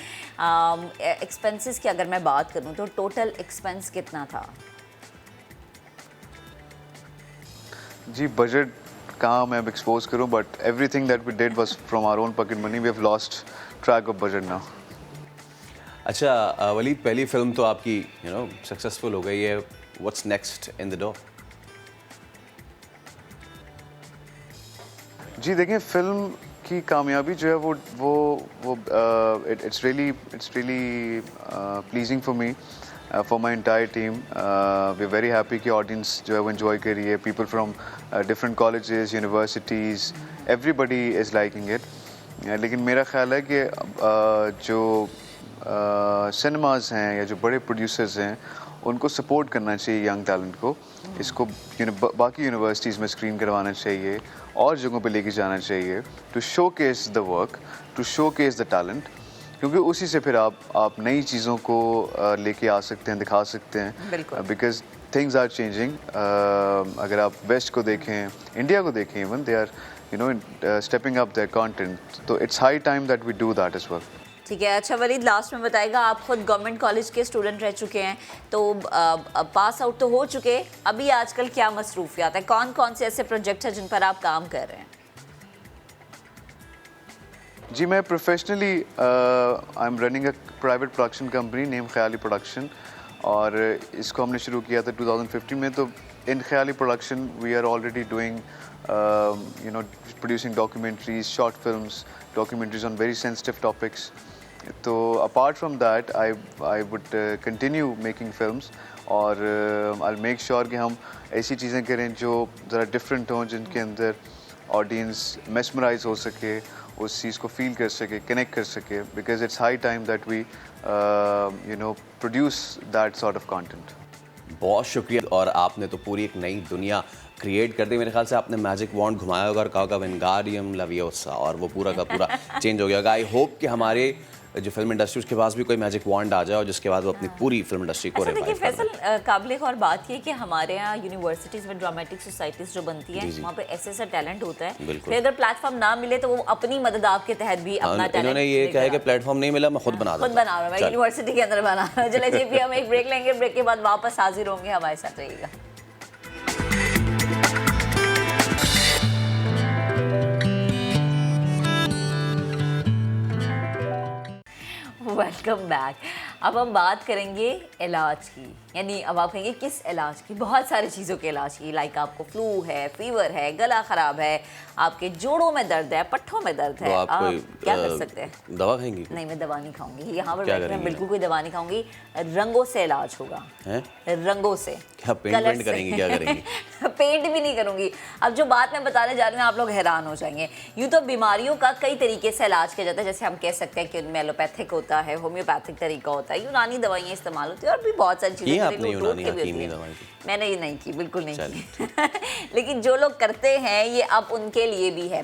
एक्सपेंसेस की अगर मैं बात करूं तो टोटल एक्सपेंस कितना था? जी बजट कहाँ मैं अब एक्सपोज करूं, but everything that we did was from our own pocket money. We have lost track of budget now. अच्छा वलीद, पहली फिल्म तो आपकी सक्सेसफुल हो गई है, what's next in the door? जी देखें, फिल्म की कामयाबी जो है वो it's really pleasing for me, for my entire team. We are very happy कि ऑडियंस जो है वो इन्जॉय कर रही है। People from different colleges, universities, everybody is liking it. लेकिन मेरा ख्याल है कि जो सिनेमाज हैं या जो बड़े प्रोड्यूसर्स हैं उनको सपोर्ट करना चाहिए यंग टैलेंट को। इसको बाकी यूनिवर्सिटीज़ में स्क्रीन करवाना चाहिए और जगहों पे लेके जाना चाहिए, to showcase the work, to showcase the talent, क्योंकि उसी से फिर आप नई चीज़ों को लेके आ सकते हैं, दिखा सकते हैं। Because things are changing. अगर आप वेस्ट को देखें, इंडिया को देखें, even they are stepping up their content, तो it's high time that we do that as well. ठीक है। अच्छा वलीद, लास्ट में बताएगा, आप खुद गवर्नमेंट कॉलेज के स्टूडेंट रह चुके हैं, तो पास आउट तो हो चुके, अभी आजकल क्या मसरूफियात है, कौन कौन से ऐसे प्रोजेक्ट हैं जिन पर आप काम कर रहे हैं? जी मैं professionally I am running a private production company name Khayali production, और इसको हमने शुरू किया था 2015 में। तो in Khayali production we are already doing producing documentaries, short films, documentaries on very sensitive topics. तो apart from that I would continue making films, और आई मेक श्योर कि हम ऐसी चीज़ें करें जो ज़रा डिफरेंट हों, जिनके अंदर ऑडियंस मेस्मराइज हो सके, उस चीज़ को फील कर सके, कनेक्ट कर सके, because it's high time that we produce that sort of content. बहुत शुक्रिया। और आपने तो पूरी एक नई दुनिया क्रिएट कर दी। मेरे ख्याल से आपने मैजिक वॉन्ड घुमाया होगा और कहा होगा विंगारियम लवियोसा, और वो पूरा का पूरा चेंज हो गया होगा। आई होप कि हमारे जो फिल्म इंडस्ट्री उसके पास भी कोई मैजिक वॉन्ड आ जाए और जिसके बाद वो अपनी पूरी फिल्म इंडस्ट्री को अच्छा देखिए रिवाइव कर फैसल, काबिल और बात ये कि हमारे यहाँ यूनिवर्सिटीज़ में ड्रामेटिक सोसाइटीज़ जो बनती हैं, वहाँ पे ऐसे टैलेंट होता है, बिल्कुल। फिर अगर प्लेटफॉर्म ना मिले तो वो अपनी मदद आपके तहत भी अपना टैलेंट इन्होंने ये कहा है कि प्लेटफॉर्म नहीं मिला, मैं खुद बना खुद बना रहा हूँ, मैं यूनिवर्सिटी के अंदर बना रहा हूँ। चलिए जी, भी हम एक ब्रेक लेंगे, ब्रेक के बाद वापस हाजिर होंगे, हमारे साथ रहिएगा। Welcome back. अब हम बात करेंगे इलाज की, यानी अब आप कहेंगे किस इलाज की? बहुत सारी चीज़ों के इलाज की, लाइक आपको फ्लू है, फीवर है, गला ख़राब है, आपके जोड़ों में दर्द है, पट्ठों में दर्द है, आप क्या कर सकते हैं? दवा खाएंगी? नहीं, मैं दवा नहीं खाऊंगी, यहाँ पर बैठ कर बिल्कुल कोई दवा नहीं खाऊंगी। रंगों से इलाज होगा, रंगों से। क्या पेंट करेंगी? क्या करेंगी? पेंट भी नहीं करूंगी। अब जो बात मैं बताने जा रही हूँ आप लोग हैरान हो जाएंगे। यूँ तो बीमारियों का कई तरीके से इलाज किया जाता है, जैसे हम कह सकते हैं कि उनमें एलोपैथिक होता है, होम्योपैथिक तरीका होता है, यूनानी दवाइयाँ इस्तेमाल होती है और भी बहुत सारी चीज़ें। मैंने ये नहीं की, बिल्कुल नहीं की। लेकिन जो लोग करते हैं ये अब उनके लिए भी है।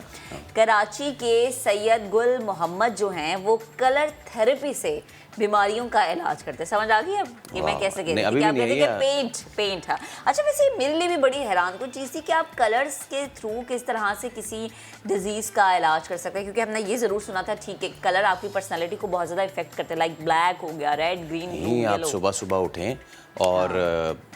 कराची के सैयद गुल मोहम्मद जो हैं वो कलर थेरेपी से बीमारियों का इलाज करते हैं। समझ आ गई अब कि मैं कैसे कह रही थी? क्या कहते हैं? पेंट। हाँ, अच्छा वैसे मेरे लिए भी बड़ी हैरान कुछ चीज़ थी कि आप कलर्स के थ्रू किस तरह से किसी डिजीज़ का इलाज कर सकते हैं, क्योंकि हमने ये ज़रूर सुना था, ठीक है, कलर आपकी पर्सनैलिटी को बहुत ज़्यादा इफेक्ट करते हैं, लाइक ब्लैक हो गया, रेड, ग्रीन, ब्लू, आप सुबह उठें और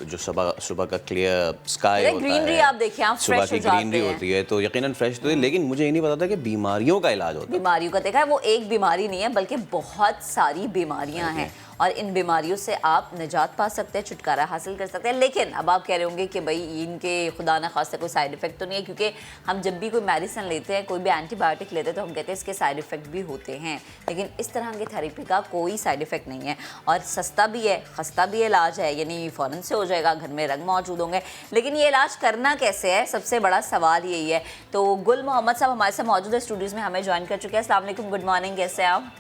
जो सुबह का क्लियर स्काई होता ग्रीनरी है, आप देखिए, आप सुबह की ग्रीनरी होती है तो यकीनन फ्रेश होती है। लेकिन मुझे ये नहीं पता था कि बीमारियों का इलाज होता है। बीमारियों का देखा है, वो एक बीमारी नहीं है बल्कि बहुत सारी बीमारियां हैं और इन बीमारियों से आप निजात पा सकते हैं, छुटकारा हासिल कर सकते हैं। लेकिन अब आप कह रहे होंगे कि भाई इनके खुदा ना खास्ता कोई साइड इफेक्ट तो नहीं है, क्योंकि हम जब भी कोई मेडिसिन लेते हैं, कोई भी एंटीबायोटिक लेते हैं तो हम कहते हैं इसके साइड इफेक्ट भी होते हैं, लेकिन इस तरह की थेरेपी का कोई साइड इफेक्ट नहीं है और सस्ता भी है, खस्ता भी इलाज है, यानी फ़ौरन से हो जाएगा, घर में रंग मौजूद होंगे। लेकिन ये इलाज करना कैसे है, सबसे बड़ा सवाल यही है। तो गुल मोहम्मद साहब हमारे साथ मौजूद है, स्टूडियोज़ में हमें ज्वाइन कर चुके हैं। अस्सलाम वालेकुम, गुड मॉर्निंग, कैसे हैं आप?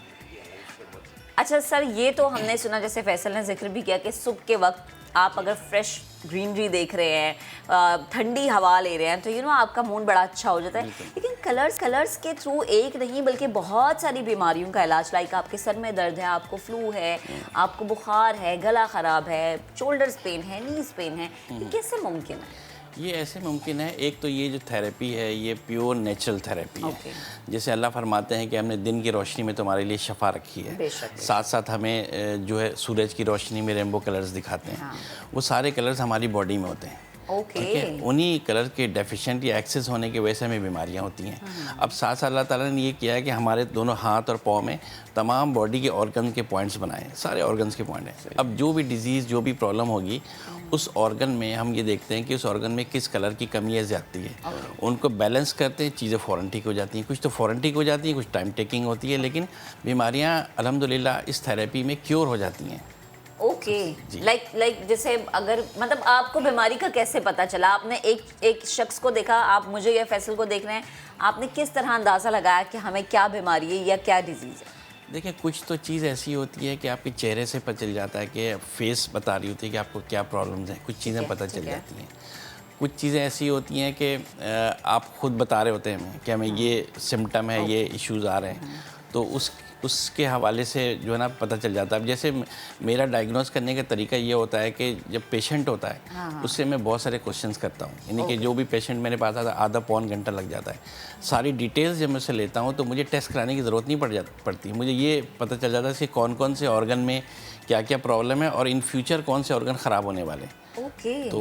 अच्छा सर, ये तो हमने सुना, जैसे फैसल ने जिक्र भी किया कि सुबह के वक्त आप अगर फ्रेश ग्रीनरी देख रहे हैं, ठंडी हवा ले रहे हैं, तो आपका मूड बड़ा अच्छा हो जाता है। लेकिन कलर्स के थ्रू एक नहीं बल्कि बहुत सारी बीमारियों का इलाज, लाइक आपके सर में दर्द है, आपको फ्लू है, आपको बुखार है, गला ख़राब है, शोल्डर्स पेन है, नीज पेन है, ये कैसे मुमकिन है? ये ऐसे मुमकिन है, एक तो ये जो थेरेपी है ये प्योर नेचुरल थेरेपी है। जैसे अल्लाह फरमाते हैं कि हमने दिन की रोशनी में तुम्हारे लिए शफा रखी है, साथ साथ हमें जो है सूरज की रोशनी में रेनबो कलर्स दिखाते हैं। वो सारे कलर्स हमारी बॉडी में होते हैं, ठीक है। उन्हीं कलर के डेफिशिएंट या एक्सेस होने की वजह से हमें बीमारियां होती हैं। अब साथ साथ अल्लाह ताला ने ये किया है कि हमारे दोनों हाथ और पाँव में तमाम बॉडी के ऑर्गन के पॉइंट्स बनाए हैं, सारे ऑर्गन्स के पॉइंट हैं। अब जो भी डिजीज़, जो भी प्रॉब्लम होगी उस ऑर्गन में हम ये देखते हैं कि उस ऑर्गन में किस कलर की कमी है, ज़्यादती है, उनको बैलेंस करते हैं, चीज़ें फ़ौरन ठीक हो जाती हैं। कुछ तो फ़ौरन ठीक हो जाती हैं, कुछ टाइम टेकिंग होती है, लेकिन बीमारियाँ अल्हम्दुलिल्लाह इस थेरेपी में क्योर हो जाती हैं। ओके, लाइक जैसे अगर मतलब आपको बीमारी का कैसे पता चला? आपने एक शख्स को देखा, आप मुझे या फैसल को देख रहे हैं, आपने किस तरह अंदाज़ा लगाया कि हमें क्या बीमारी है या क्या डिजीज़ है? देखिए, कुछ तो चीज़ ऐसी होती है कि आपके चेहरे से पता चल जाता है कि फेस बता रही होती है कि आपको क्या प्रॉब्लम्स हैं, कुछ चीज़ें पता चल जाती हैं। कुछ चीज़ें ऐसी होती हैं कि आप खुद बता रहे होते हैं हमें कि हमें ये सिम्टम है, ये इश्यूज़ आ रहे हैं, तो उसके हवाले से जो है ना पता चल जाता है। अब जैसे मेरा डायग्नोस करने का तरीका ये होता है कि जब पेशेंट होता है उससे मैं बहुत सारे क्वेश्चंस करता हूँ, यानी कि जो भी पेशेंट मेरे पास आता है आधा पौन घंटा लग जाता है। सारी डिटेल्स जब मैं उससे लेता हूँ तो मुझे टेस्ट कराने की ज़रूरत नहीं पड़ती। मुझे ये पता चल जाता है कि कौन कौन से ऑर्गन में क्या क्या प्रॉब्लम है और इन फ्यूचर कौन से ऑर्गन ख़राब होने वाले हैं। तो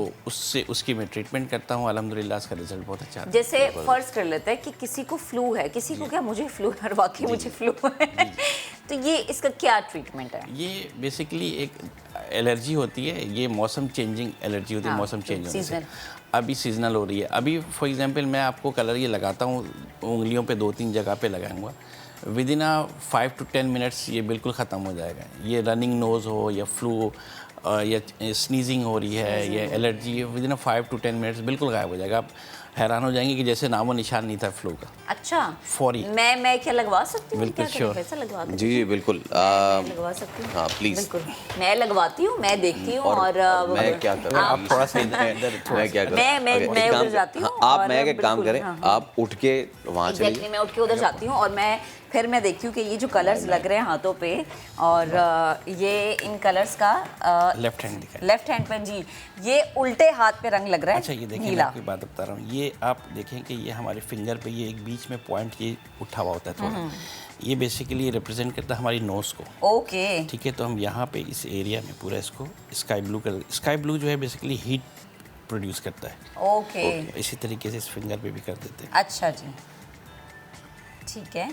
उसकी मैं ट्रीटमेंट करता हूँ, अल्हम्दुलिल्लाह इसका रिजल्ट बहुत अच्छा है। जैसे फर्ज कर लेते हैं कि किसी को फ्लू है, किसी को क्या, मुझे फ्लू है, वाकई मुझे फ्लू है, तो ये इसका क्या ट्रीटमेंट है? ये बेसिकली एक एलर्जी होती है, ये मौसम चेंजिंग एलर्जी होती है, मौसम चेंज होने से। अभी सीजनल हो रही है, अभी फॉर एग्जांपल मैं आपको कलर ये लगाता हूँ, उंगलियों पे 2-3 जगह पे लगाऊंगा, विद इन 5 to 10 मिनट्स ये बिल्कुल ख़त्म हो जाएगा। ये रनिंग नोज़ हो या फ्लू या स्नीजिंग हो रही है या एलर्जी है, विद इन 5 to 10 मिनट्स बिल्कुल गायब हो जाएगा। हैरान हो जाएंगे कि जैसे नामो निशान नहीं था फ्लू का। अच्छा, फौरी। मैं क्या लगवा सकती हूँ? बिल्कुल, क्या करें? sure। पैसा लगवा दूँ? जी जी बिल्कुल। मैं लगवा सकती हूँ? हाँ प्लीज। बिल्कुल, मैं लगवाती हूँ, मैं देखती हूँ और मैं क्या करूँ? आप थोड़ा सा इधर मैं क्या करूँ? मैं एक उधर काम- जाती हूँ हाँ, आप और मैं एक काम बिल्कुल, करें, हाँ। आप उठ के वहाँ चले एग्जैक्टली, मैं उठ के उधर जाती हूँ और फिर मैं देखती हूँ कि ये जो कलर्स लग रहे हैं हाथों पे और ये इन कलर्स का लेफ्ट हैंड दिखाएं। लेफ्ट हैंड पे जी, ये उल्टे हाथ पे रंग लग रहा है। अच्छा, ये देखिए, मैं नीला। आपकी बात बता रहा हूँ, ये आप देखें कि ये हमारे फिंगर पे ये एक बीच में पॉइंट ये उठा हुआ होता है थोड़ा, ये बेसिकली रिप्रेजेंट करता है हमारी नोज़ को। ओके, ठीक है, तो हम यहाँ पे इस एरिया में पूरा इसको स्काई ब्लू कर, स्काई ब्लू जो है बेसिकली हीट प्रोड्यूस करता है। ओके, इसी तरीके से इस फिंगर पे भी कर देते हैं। अच्छा जी, ठीक है।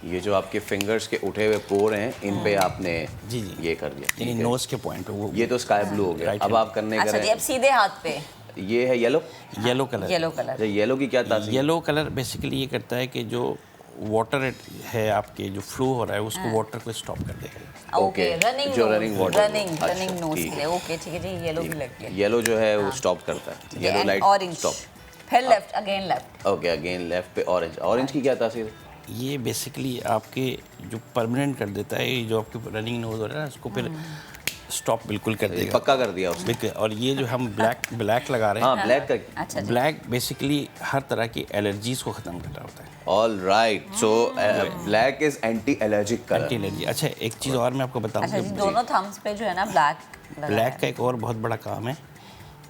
ये जो आपके फिंगर्स के उठे हुए पोर हैं इन पे आपने जी जी ये कर दिया, ठीक यानी है। नोज़ के पॉइंट वो ये तो स्काई ब्लू हो गया। Right अब hand। आप करने अच्छा जी, करें अब सीधे हाथ पे ये है yellow. Yellow colour. Yellow colour. अच्छा, येलो की क्या तासीर? येलो कलर बेसिकली ये करता है कि जो वाटर है आपके जो फ्लो हो रहा है उसको वाटर को स्टॉप कर देगा। ओके, रनिंग जो रनिंग वाटर, रनिंग अच्छा, नोज ठीक के है। लिए। ओके, ठीक है जी, येलो भी लग गया। येलो जो है वो स्टॉप करता है, येलो लाइट ऑरेंज, स्टॉप। फिर left, again left. Okay, again left पे ऑरेंज। ऑरेंज की क्या तासीर है? ये बेसिकली आपके जो परमानेंट कर देता है, ये जो आपके रनिंग नोज हो रहा है ना उसको फिर स्टॉप बिल्कुल कर देगा, पक्का कर दिया उसने। बिल्कुल। और ये जो हम ब्लैक लगा रहे हैं, हाँ, ब्लैक का। अच्छा जी, ब्लैक बेसिकली हर तरह की एलर्जीज को ख़त्म कर रहा होता है, all right, so black is anti allergic anti colour. Allergy. अच्छा, एक चीज़ और मैं आपको बताऊँ अच्छा जी, कि दोनों थम्स पे जो है ना ब्लैक ब्लैक का एक और बहुत बड़ा काम है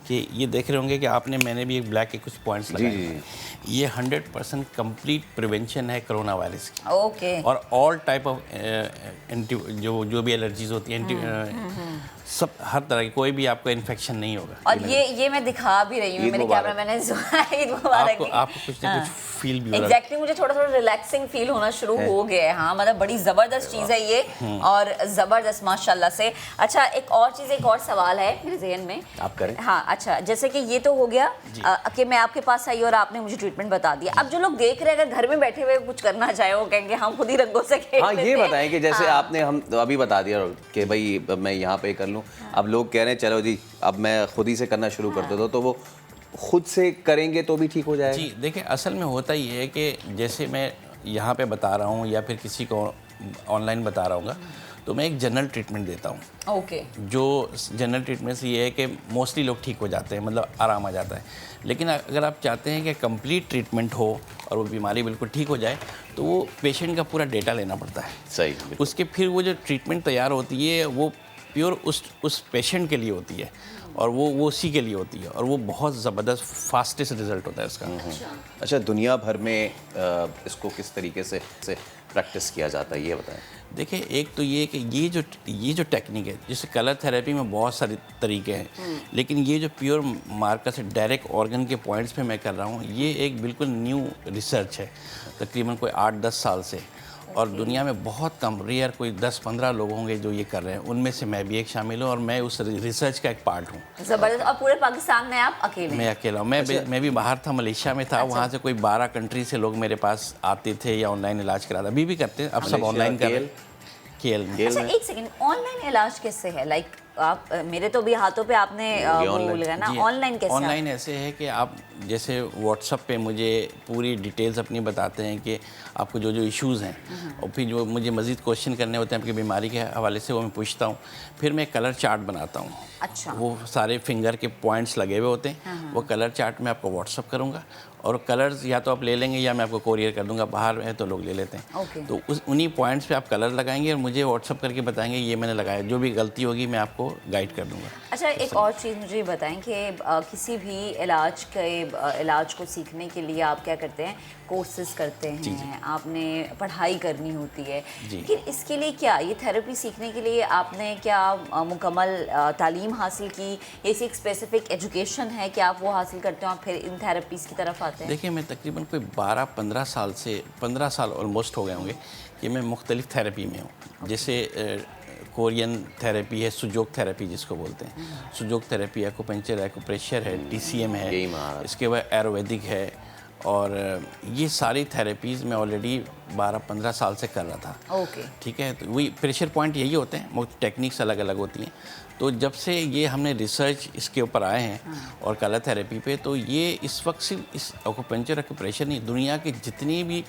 कि ये देख रहे होंगे कि मैंने भी एक ब्लैक के कुछ पॉइंट्स लगाए जी, हैं। ये 100% कंप्लीट प्रिवेंशन है कोरोना वायरस की, ओके, और ऑल टाइप ऑफ एंटी जो भी एलर्जीज होती हैं, सब हर तरह की, कोई भी आपको इन्फेक्शन नहीं होगा। और ये मैं दिखा भी रही हूँ, ईद मेरे मुबारक। कैमरा मैंने ईद मुबारक। आपको कुछ ना कुछ फील भी हो रहा है। एग्जैक्टली, मुझे थोड़ा थोड़ा रिलैक्सिंग फील होना शुरू हो गया है। हाँ, मतलब बड़ी ज़बरदस्त चीज़ है ये और ज़बरदस्त माशाल्लाह से। अच्छा, एक और सवाल है मेरे जहन में। आप करें। हाँ, अच्छा, जैसे कि ये तो हो गया कि मैं आपके पास आई और आपने मुझे ट्रीटमेंट बता दिया। अब जो लोग देख रहे हैं, अगर घर में बैठे हुए कुछ करना चाहे, वो कहेंगे हम खुद ही रंगों से खेल हाँ, लेते ये हैं। बताएं कि जैसे आपने हम अभी बता दिया कि भाई मैं यहाँ पे कर लूँ, अब लोग कह रहे हैं चलो जी अब मैं खुद ही से करना शुरू कर देता हूँ, तो वो खुद से करेंगे तो भी ठीक हो जाएगा? जी देखिए, असल में होता ये है कि जैसे मैं यहाँ पे बता रहा हूँ या फिर किसी को ऑनलाइन बता रहा हूँ, तो मैं एक जनरल ट्रीटमेंट देता हूँ। ओके, जो जनरल ट्रीटमेंट से ये है कि मोस्टली लोग ठीक हो जाते हैं, मतलब आराम आ जाता है। लेकिन अगर आप चाहते हैं कि कंप्लीट ट्रीटमेंट हो और वो बीमारी बिल्कुल ठीक हो जाए, तो वो पेशेंट का पूरा डेटा लेना पड़ता है। सही, बिल्कुल। उसके फिर वो जो ट्रीटमेंट तैयार होती है वो प्योर उस पेशेंट के लिए होती है और वो उसी के लिए होती है, और वो बहुत ज़बरदस्त फास्टेस्ट रिजल्ट होता है उसका। अच्छा, दुनिया भर में इसको किस तरीके से प्रैक्टिस किया जाता है ये बताएं। देखिए, एक तो ये कि ये जो टेक्निक है, जैसे कलर थेरेपी में बहुत सारे तरीके हैं, लेकिन ये जो प्योर मार्कर से डायरेक्ट ऑर्गन के पॉइंट्स पे मैं कर रहा हूँ, ये एक बिल्कुल न्यू रिसर्च है, तकरीबन कोई 8-10 साल से। और दुनिया में बहुत कम, रेयर कोई 10-15 लोग होंगे जो ये कर रहे हैं, उनमें से मैं भी एक शामिल हूँ और मैं उस रिसर्च का एक पार्ट हूँ। जबरदस्त। और पूरे पाकिस्तान में आप अकेले? मैं अकेला हूँ। मैं भी बाहर था, मलेशिया में था। वहाँ से कोई 12 कंट्री से लोग मेरे पास आते थे या ऑनलाइन इलाज कराते, अभी भी करते हैं, अब सब ऑनलाइन कर रहे हैं। केएल में। अच्छा, एक सेकंड, ऑनलाइन इलाज कैसे है? लाइक आप मेरे तो भी हाथों पे आपने वो लगा ना, ऑनलाइन कैसे? ऑनलाइन ऐसे है कि आप जैसे व्हाट्सएप पे मुझे पूरी डिटेल्स अपनी बताते हैं कि आपको जो जो इश्यूज़ हैं, और फिर जो मुझे मज़ीद क्वेश्चन करने होते हैं आपकी बीमारी के हवाले से, वो मैं पूछता हूँ। फिर मैं कलर चार्ट बनाता हूँ। अच्छा, वो सारे फिंगर के पॉइंट्स लगे हुए होते हैं, वो कलर चार्ट मैं आपको व्हाट्सअप करूँगा, और कलर्स या तो आप ले लेंगे या मैं आपको कोरियर कर दूंगा, बाहर है तो लोग ले लेते हैं। ओके। तो उन्हीं पॉइंट्स पे आप कलर लगाएंगे और मुझे व्हाट्सअप करके बताएंगे ये मैंने लगाया, जो भी गलती होगी मैं आपको गाइड कर दूंगा। अच्छा, एक और चीज़ मुझे बताएं कि किसी भी इलाज को सीखने के लिए आप क्या करते हैं? कोर्सेज करते हैं, आपने पढ़ाई करनी होती है, लेकिन इसके लिए क्या, ये थेरेपी सीखने के लिए आपने क्या मुकम्मल तालीम हासिल की? ऐसी एक स्पेसिफिक एजुकेशन है कि आप वो हासिल करते हो, आप फिर इन थेरेपीज़ की तरफ आते हैं? देखिए, मैं तकरीबन कोई 15 साल ऑलमोस्ट हो गए होंगे कि मैं मुख्तलिफ थेरेपी में हूँ। जैसे कोरियन थेरेपी है, सुजोक थेरेपी जिसको बोलते हैं, सुजोक थेरेपी, एक्यूपंक्चर, एक्यूप्रेशर है, TCM है, इसके बाद आयुर्वेदिक है, और ये सारी थेरेपीज़ मैं ऑलरेडी 12-15 साल से कर रहा था। ओके, ठीक है, तो वही प्रेशर पॉइंट यही होते हैं, टेक्निक्स अलग अलग होती हैं। तो जब से ये हमने रिसर्च इसके ऊपर आए हैं और कलर थेरेपी पे, तो ये इस वक्त सिर्फ इस एक्यूपंक्चर एक्यूप्रेशर नहीं, दुनिया के जितनी भी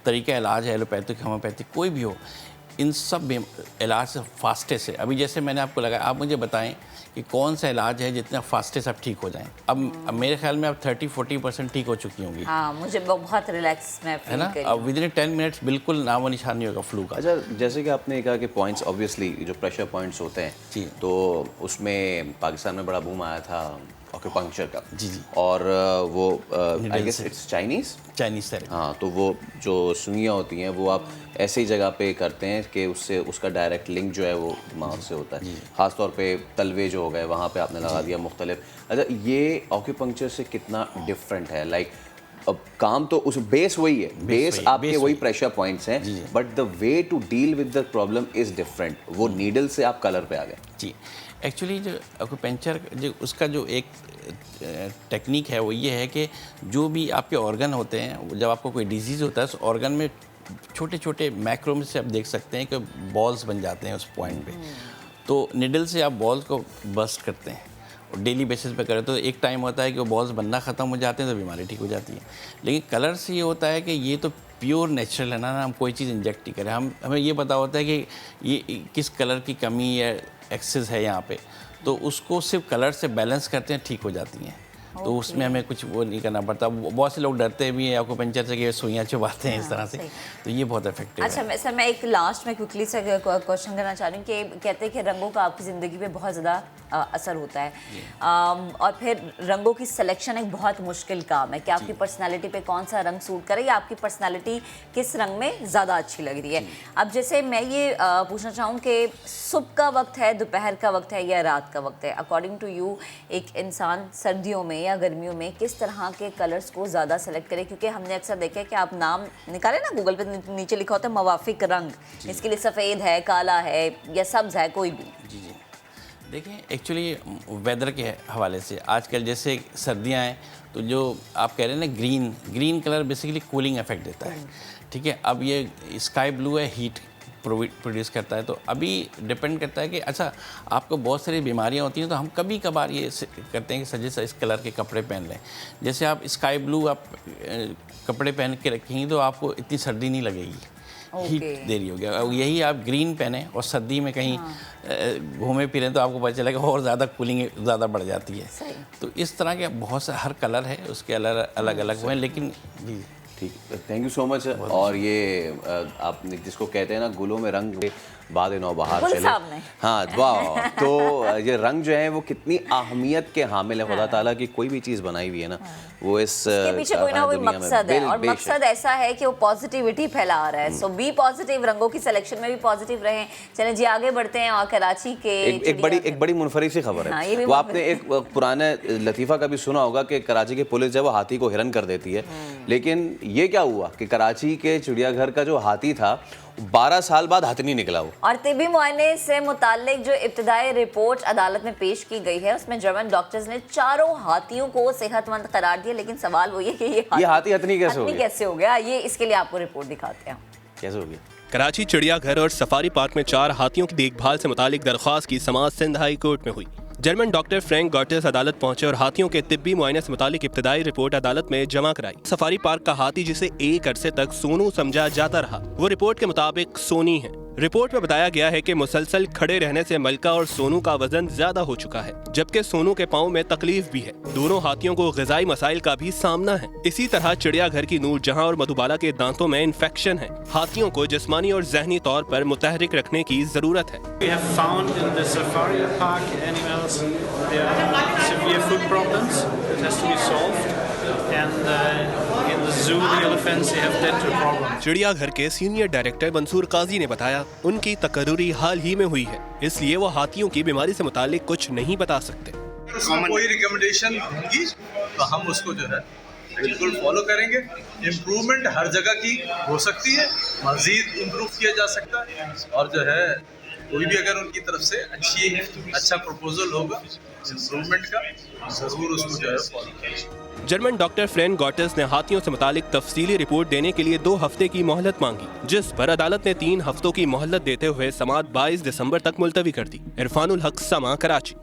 तरीका इलाज है, एलोपैथिक होम्योपैथिक कोई भी हो, इन सब इलाज से फास्टेस्ट है। अभी जैसे मैंने आपको लगाया, आप मुझे बताएं कि कौन सा इलाज है जितना फास्टेस्ट आप ठीक हो जाएं। अब मेरे ख्याल में आप 30-40% ठीक हो चुकी होंगी। हाँ, मुझे बहुत रिलैक्स में है ना। अब विद इन 10 मिनट्स बिल्कुल नामो निशान नहीं होगा फ्लू का। अच्छा, जैसे कि आपने कहा कि पॉइंट्स, ऑब्वियसली जो प्रेशर पॉइंट्स होते हैं जी, तो उसमें पाकिस्तान में बड़ा बूम आया था एक्यूपंक्चर का। जी जी। और वो I guess it's Chinese therapy. हाँ, तो वो जो सुइयाँ होती हैं वो आप ऐसी ही जगह पे करते हैं कि उससे उसका डायरेक्ट लिंक जो है वो दिमाग से होता है। ख़ास तौर पे तलवे जो हो गए वहाँ पे आपने लगा दिया मुख्तलिफ। अच्छा, ये एक्यूपंक्चर से कितना डिफरेंट है? लाइक अब काम तो उस बेस वही है, बेस आपके वही प्रेशर पॉइंट्स हैं, but the way to deal with the problem is different. वो नीडल से आप कलर पे आ गए। जी, एक्चुअली जो एक्यूपंक्चर जो उसका जो एक टेक्निक है वो ये है कि जो भी आपके ऑर्गन होते हैं, जब आपको कोई डिजीज़ होता है उस ऑर्गन में छोटे छोटे मैक्रो में से आप देख सकते हैं कि बॉल्स बन जाते हैं उस पॉइंट पे। तो निडल से आप बॉल्स को बस्ट करते हैं और डेली बेसिस पे करें तो एक टाइम होता है कि वो बॉल्स बनना ख़त्म हो जाते हैं तो बीमारी ठीक हो जाती है। लेकिन कलर से ये होता है कि ये तो प्योर नेचुरल है ना, हम कोई चीज़ इंजेक्ट नहीं करें। हमें ये पता होता है कि ये किस कलर की कमी या एक्सेस है यहाँ पे, तो उसको सिर्फ कलर से बैलेंस करते हैं, ठीक हो जाती हैं। तो उसमें हमें कुछ वो नहीं करना पड़ता। बहुत से लोग डरते भी हैं एक्यूपंक्चर से कि सुइयाँ चुभाते हैं इस तरह से, तो ये बहुत इफेक्टिव है। अच्छा सर, मैं एक लास्ट में क्विकली से क्वेश्चन करना चाह रही हूँ कि कहते हैं कि रंगों का आपकी ज़िंदगी पे बहुत ज़्यादा असर होता है, और फिर रंगों की सिलेक्शन एक बहुत मुश्किल काम है कि आपकी पर्सनालिटी पे कौन सा रंग सूट करे या आपकी पर्सनालिटी किस रंग में ज़्यादा अच्छी लग रही है। अब जैसे मैं ये पूछना चाहूँ कि सुबह का वक्त है, दोपहर का वक्त है या रात का वक्त है, अकॉर्डिंग टू यू एक इंसान सर्दियों में या गर्मियों में किस तरह के कलर्स को ज़्यादा सेलेक्ट करें? क्योंकि हमने अक्सर देखा है कि आप नाम निकाले ना गूगल पे, नीचे लिखा होता है मवाफिक रंग, इसके लिए सफ़ेद है, काला है या सब्ज़ है, कोई भी। जी जी, देखिए एक्चुअली वेदर के हवाले से आजकल जैसे सर्दियां हैं तो जो आप कह रहे हैं ना green colour basically cooling effect देता है, ठीक है। अब ये स्काई ब्लू है, हीट प्रोड्यूस करता है। तो अभी डिपेंड करता है कि अच्छा आपको बहुत सारी बीमारियां होती हैं तो हम कभी कभार ये करते हैं कि सजे इस कलर के कपड़े पहन लें। जैसे आप स्काई ब्लू आप कपड़े पहन के रखेंगे तो आपको इतनी सर्दी नहीं लगेगी, हीट दे रही होगी। और यही आप ग्रीन पहने और सर्दी में कहीं घूमे फिरें तो आपको पता चलेगा और ज़्यादा कूलिंग ज़्यादा बढ़ जाती है। तो इस तरह के बहुत से हर कलर है उसके अलग अलग हुए, लेकिन जी ठीक, थैंक यू सो मच। और ये आपने जिसको कहते हैं ना गुलों में रंग बाद नौ बहार चले, हाँ वाह, तो ये रंग जो है वो कितनी अहमियत के हामिल है। खुदा ताला की कोई भी चीज़ बनाई हुई है ना, वो इस पीछे कोई ना कोई मकसद है, और मकसद ऐसा है कि वो पॉजिटिविटी फैला रहा है। सो बी पॉजिटिव, रंगों की सिलेक्शन में भी पॉजिटिव रहें। चलें जी आगे बढ़ते हैं। और कराची के एक बड़ी मुनफरिद सी खबर है, वो आपने एक पुराने लतीफ़ा का भी सुना होगा कि कराची की पुलिस जब वो हाथी को हिरन कर देती है, लेकिन ये क्या हुआ कि कराची के चिड़ियाघर का जो हाथी था 12 साल बाद हथनी निकला वो। और तिबी मुआयने से मुताल्लिक जो इब्तिदाई रिपोर्ट अदालत में पेश की गई है उसमें जर्मन डॉक्टर्स ने चारों हाथियों को सेहतमंद करार दिया। लेकिन सवाल वो ये कि ये हाथी हथनी कैसे हो गया, ये इसके लिए आपको रिपोर्ट दिखाते हैं कैसे हो गया। कराची चिड़ियाघर और सफारी पार्क में 4 हाथियों की देखभाल से मुतालिक दरख्वास्त की समाअत सिंध हाई कोर्ट में हुई। जर्मन डॉक्टर फ्रैंक गॉटेस अदालत पहुंचे और हाथियों के तिब्बी मुआयने से मुतालिक इब्तिदाई रिपोर्ट अदालत में जमा कराई। सफारी पार्क का हाथी जिसे एक अरसे तक सोनू समझा जाता रहा, वो रिपोर्ट के मुताबिक सोनी है। रिपोर्ट में बताया गया है कि मुसलसल खड़े रहने से मलका और सोनू का वजन ज्यादा हो चुका है, जबकि सोनू के पाँव में तकलीफ भी है। दोनों हाथियों को ग़िज़ाई मसाइल का भी सामना है। इसी तरह चिड़ियाघर की नूरजहां और मधुबाला के दांतों में इन्फेक्शन है। हाथियों को जिस्मानी और ज़हनी तौर पर मुतहरिक रखने की जरूरत है। चिड़ियाघर के सीनियर डायरेक्टर मंसूर काजी ने बताया, उनकी तकर्री हाल ही में हुई है, इसलिए वो हाथियों की बीमारी से मुतालिक कुछ नहीं बता सकते। कोई रिकमेंडेशन होगी तो हम उसको जो है बिल्कुल फॉलो करेंगे। इम्प्रूवमेंट हर जगह की हो सकती है, मजीद इम्प्रूव किया जा सकता है, और जो है कोई भी अगर उनकी तरफ से अच्छा प्रपोजल होगा इम्प्रूवमेंट का, जरूर उसको जो है फॉलो करेंगे। जर्मन डॉक्टर फ्रैंक गॉटेस ने हाथियों से मुतालिक तफसीली रिपोर्ट देने के लिए 2 हफ्ते की मोहलत मांगी, जिस पर अदालत ने 3 हफ्तों की मोहलत देते हुए समाअत 22 दिसंबर तक मुलतवी कर दी। इरफानुल हक, समा, कराची।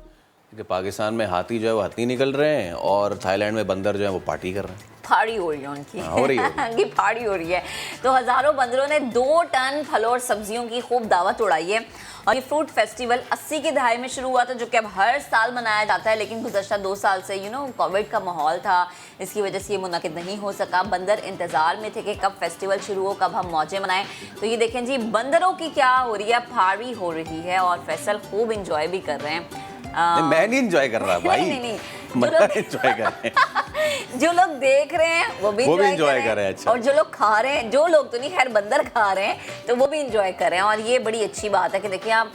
कि पाकिस्तान में हाथी जो है वो हथनी निकल रहे हैं और थाईलैंड में बंदर जो है वो पार्टी कर रहे हैं। फाड़ी हो रही है उनकी, हो रही है उनकी फाड़ी हो रही है। तो हजारों बंदरों ने 2 टन फलों और सब्जियों की खूब दावत उड़ाई है। और ये फ्रूट फेस्टिवल 80 की दहाई में शुरू हुआ था, जो कि अब हर साल मनाया जाता है, लेकिन गुज़श्ता 2 साल से कोविड का माहौल था, इसकी वजह से ये मुनाकिद नहीं हो सका। बंदर इंतज़ार में थे कि कब फेस्टिवल शुरू हो, कब हम मौजें मनाएं। तो ये देखें जी, बंदरों की क्या हो रही है, फाड़ी हो रही है और फैसल खूब इंजॉय भी कर रहे हैं। मैं नहीं इंजॉय कर रहा भाई, नहीं मैं इंजॉय कर रहे हैं। जो लोग देख रहे हैं वो भी इंजॉय कर रहे हैं। अच्छा। और जो लोग खा रहे हैं, जो लोग तो नहीं, खैर बंदर खा रहे हैं तो वो भी इंजॉय कर रहे हैं। और ये बड़ी अच्छी बात है कि देखिए, आप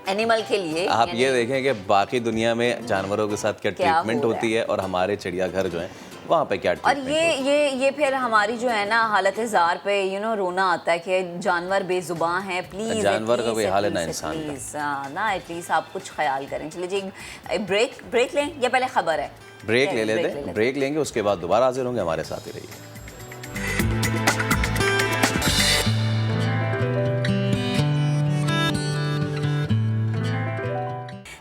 एनिमल के लिए आप ये देखें कि बाकी दुनिया में जानवरों के साथ क्या ट्रीटमेंट होती है और हमारे चिड़ियाघर जो है वहाँ पे क्या और ये फिर हमारी जो है ना हालत जार पे रोना आता है कि जानवर बेजुबान हैं। प्लीज जानवर का कोई हाल है ना इंसान प्लीज ना, एटलीस्ट आप कुछ ख्याल करें। चलिए जी, ब्रेक लें या पहले खबर है? ब्रेक ले लेते हैं, ब्रेक लेंगे, उसके बाद दोबारा हाजिर होंगे। हमारे साथ ही रहिए।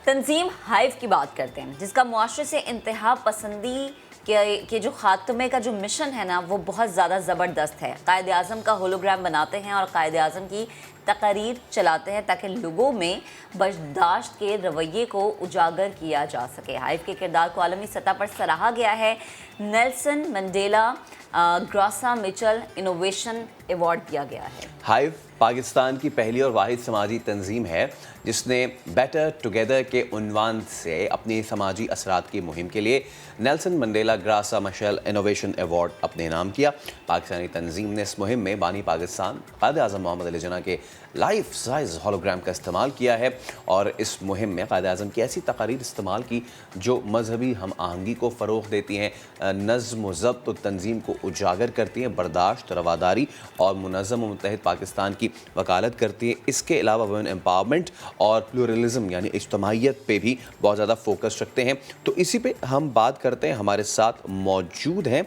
तंजीम हाइव की बात करते हैं, जिसका मुआशरे से इंतहा पसंदी के जो खात्मे का जो मिशन है ना, वो बहुत ज़्यादा ज़बरदस्त है। कायद आज़म का होलोग्राम बनाते हैं और कायद आज़म की तकारीर चलाते हैं ताकि लोगों में बर्दाश्त के रवैये को उजागर किया जा सके। हाइव के किरदार को आलमी सतह पर सराहा गया है। Nelson Mandela Graca Machel innovation award दिया गया है। हाइव पाकिस्तान की पहली और वाहिद समाजी तंजीम है जिसने बेटर टुगेदर के उन्वान से अपनी समाजी असरात की मुहिम के लिए Nelson Mandela Graca Machel innovation award अपने नाम किया। पाकिस्तानी तंजीम ने इस मुहिम में बानी पाकिस्तान कायद आज़म मोहम्मद अली जिन्ना के लाइफ साइज होलोग्राम का इस्तेमाल किया है और इस मुहिम में कायद आज़म की ऐसी तकारीर इस्तेमाल की जो मजहबी हम आहंगी को फ़रोग़ देती हैं, नज़्म व ज़ब्त तंजीम को उजागर करती हैं, बर्दाश्त, रवादारी और मुनज़्ज़म व मुत्तहिद पाकिस्तान की वकालत करती हैं। इसके अलावा वुमेन एम्पावरमेंट और प्लूरलिज़म यानी इज्तमाइयत पे भी बहुत ज़्यादा फोकस रखते हैं। तो इसी पे हम बात करते हैं। हमारे साथ मौजूद हैं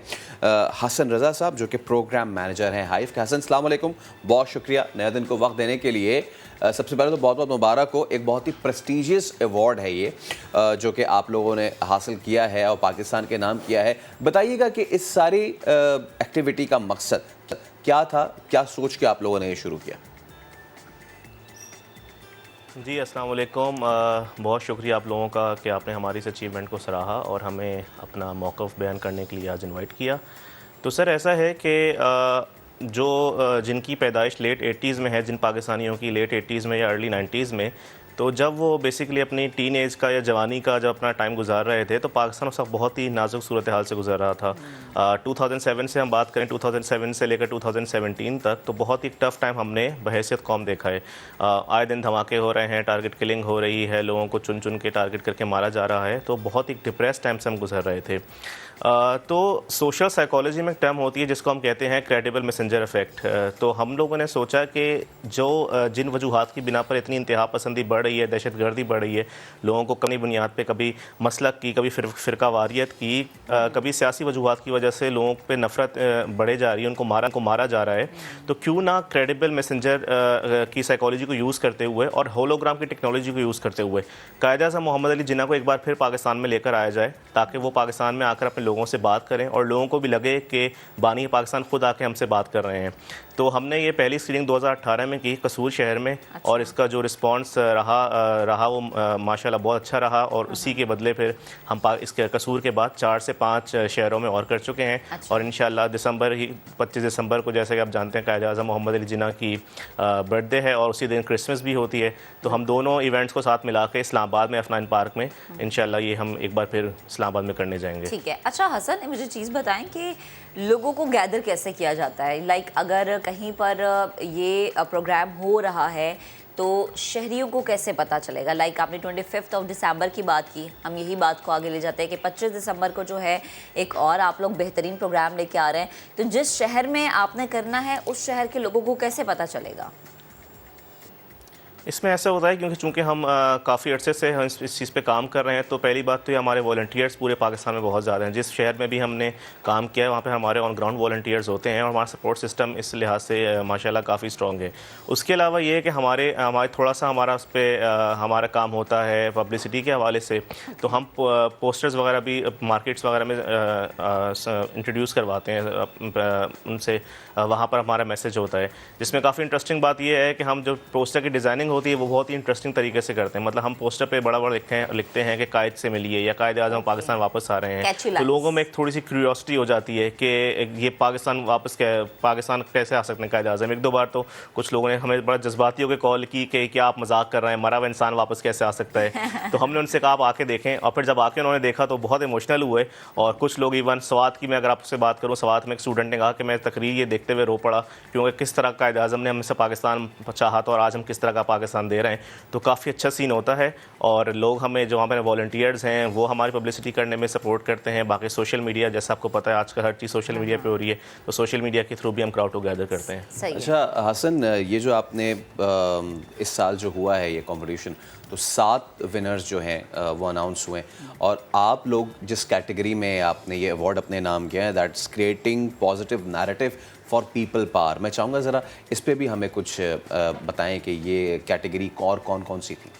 हसन रज़ा साहब, जो कि प्रोग्राम मैनेजर हैं हाइव के। हसन, अस्सलाम वालेकुम, बहुत शुक्रिया नया दिन को वक्त देने के लिए। सबसे पहले तो बहुत बहुत मुबारक हो, एक बहुत ही प्रेस्टीजियस अवार्ड है ये जो कि आप लोगों ने हासिल किया है और पाकिस्तान के नाम किया है। बताइएगा कि इस सारी एक्टिविटी का मकसद क्या था, क्या सोच के आप लोगों ने ये शुरू किया? जी अस्सलाम वालेकुम, बहुत शुक्रिया आप लोगों का कि आपने हमारी इस अचीवमेंट को सराहा और हमें अपना मौक़िफ़ बयान करने के लिए आज इनवाइट किया। तो सर ऐसा है कि जिनकी पैदाइश लेट 80s में है, जिन पाकिस्तानियों की लेट 80s में या अर्ली 90s में, तो जब वो बेसिकली अपनी टीन एज का या जवानी का जब अपना टाइम गुजार रहे थे तो पाकिस्तान उस वक्त बहुत ही नाजुक सूरत हाल से गुजर रहा था। 2007 से हम बात करें, 2007 से लेकर 2017 तक तो बहुत ही टफ़ टाइम हमने बहैसियत कौम देखा है। आए दिन धमाके हो रहे हैं, टारगेट किलिंग हो रही है, लोगों को चुन चुन के टारगेट करके मारा जा रहा है। तो बहुत ही डिप्रेस टाइम से हम गुजर रहे थे। तो सोशल साइकोलॉजी में एक टर्म होती है जिसको हम कहते हैं क्रेडिबल मैसेंजर इफेक्ट। तो हम लोगों ने सोचा कि जिन वजूहात की बिना पर इतनी इंतहा पसंदी बढ़ रही है, दहशतगर्दी बढ़ रही है, लोगों को कमी बुनियाद पे कभी मसलक की, कभी फ़िरका वारियत की, कभी सियासी वजूहात की वजह से लोगों पे नफ़रत बढ़े जा रही है, उनको मारा जा रहा है, तो क्यों ना क्रेडिबल मैसेंजर की साइकोलॉजी को यूज़ करते हुए और होलोग्राम की टेक्नोलॉजी को यूज़ करते हुए कायद आज़म मोहम्मद अली जिन्ना को एक बार फिर पाकिस्तान में लेकर आया जाए, ताकि वो पाकिस्तान में आकर अपने लोगों से बात करें और लोगों को भी लगे कि बानी पाकिस्तान खुद आके हमसे बात कर रहे हैं। तो हमने ये पहली स्क्रीनिंग 2018 में की कसूर शहर में। अच्छा। और इसका जो रिस्पांस रहा वो माशाल्लाह बहुत अच्छा रहा और उसी के बदले फिर हम इसके कसूर के बाद 4 से 5 शहरों में और कर चुके हैं। अच्छा। और इंशाल्लाह 25 दिसंबर को, जैसे कि आप जानते हैं, कायद आज़म मोहम्मद अली जिन्ना की बर्थडे है और उसी दिन क्रिसमस भी होती है। तो हम दोनों इवेंट्स को साथ मिला के इस्लामाबाद में F9 पार्क में इंशाल्लाह ये हम एक बार फिर इस्लामाबाद में करने जाएंगे। ठीक है। अच्छा हसन, मुझे चीज़ बताएं कि लोगों को गैदर कैसे किया जाता है? लाइक अगर कहीं पर ये प्रोग्राम हो रहा है तो शहरियों को कैसे पता चलेगा? लाइक आपने 25 दिसंबर की बात की, हम यही बात को आगे ले जाते हैं कि 25 दिसंबर को जो है एक और आप लोग बेहतरीन प्रोग्राम लेके आ रहे हैं, तो जिस शहर में आपने करना है उस शहर के लोगों को कैसे पता चलेगा? इसमें ऐसा होता है क्योंकि चूंकि हम काफ़ी अरसे से हम इस चीज़ पे काम कर रहे हैं, तो पहली बात तो ये हमारे वॉलंटियर्स पूरे पाकिस्तान में बहुत ज़्यादा हैं। जिस शहर में भी हमने काम किया है वहाँ पे हमारे ऑन ग्राउंड वॉलंटियर्स होते हैं और हमारा सपोर्ट सिस्टम इस लिहाज से माशाल्लाह काफ़ी स्ट्रॉन्ग है। उसके अलावा ये है कि हमारे थोड़ा सा हमारा उस पर हमारा काम होता है पब्लिसिटी के हवाले से, तो हम पोस्टर्स वगैरह भी मार्केट्स वगैरह में इंट्रोड्यूस करवाते हैं उनसे, वहाँ पर हमारा मैसेज होता है। जिसमें काफ़ी इंटरेस्टिंग बात यह है कि हम जो पोस्टर की डिज़ाइनिंग होती है वो बहुत ही इंटरेस्टिंग तरीके से करते हैं। मतलब हम पोस्टर पे बड़ा बड़ा लिखते हैं कि कायद से मिलिए या कायद आज़म पाकिस्तान वापस आ रहे हैं, तो लोगों में एक थोड़ी सी क्यूरियोसिटी हो जाती है कि ये पाकिस्तान कैसे आ सकते हैं कायद आज़म। एक दो बार तो कुछ लोगों ने हमें बड़ा जज्बाती होकर कॉल की कि क्या आप मजाक कर रहे हैं, मरा हुआ इंसान वापस कैसे आ सकता है। तो हमने उनसे कहा आप आके देखें, और फिर जब आके उन्होंने देखा तो बहुत इमोशनल हुए। और कुछ लोग इवन स्वात की, मैं अगर आपसे बात करूँ, स्वात में एक स्टूडेंट ने कहा कि मैं तकरीर ये देखते हुए रो पड़ा क्योंकि किस तरह कायद आज़म ने हमसे पाकिस्तान चाहा था और आज हम किस तरह का पाकिस्तान दे रहे हैं। तो काफ़ी अच्छा सीन होता है और लोग हमें जो वहाँ पर वॉलंटियर्स हैं वो हमारी पब्लिसिटी करने में सपोर्ट करते हैं। बाकी सोशल मीडिया, जैसा आपको पता है आजकल हर चीज़ सोशल मीडिया पे हो रही है, तो सोशल मीडिया के थ्रू भी हम क्राउड टुगेदर करते हैं। अच्छा हसन, ये जो आपने इस साल जो हुआ है ये कंपटीशन, तो 7 विनर्स जो हैं वो अनाउंस हुए और आप लोग जिस कैटेगरी में आपने ये अवार्ड अपने नाम किया है, that's creating positive narrative for people power. मैं चाहूँगा ज़रा इस पे भी हमें कुछ बताएं कि ये कैटेगरी और कौन कौन सी थी।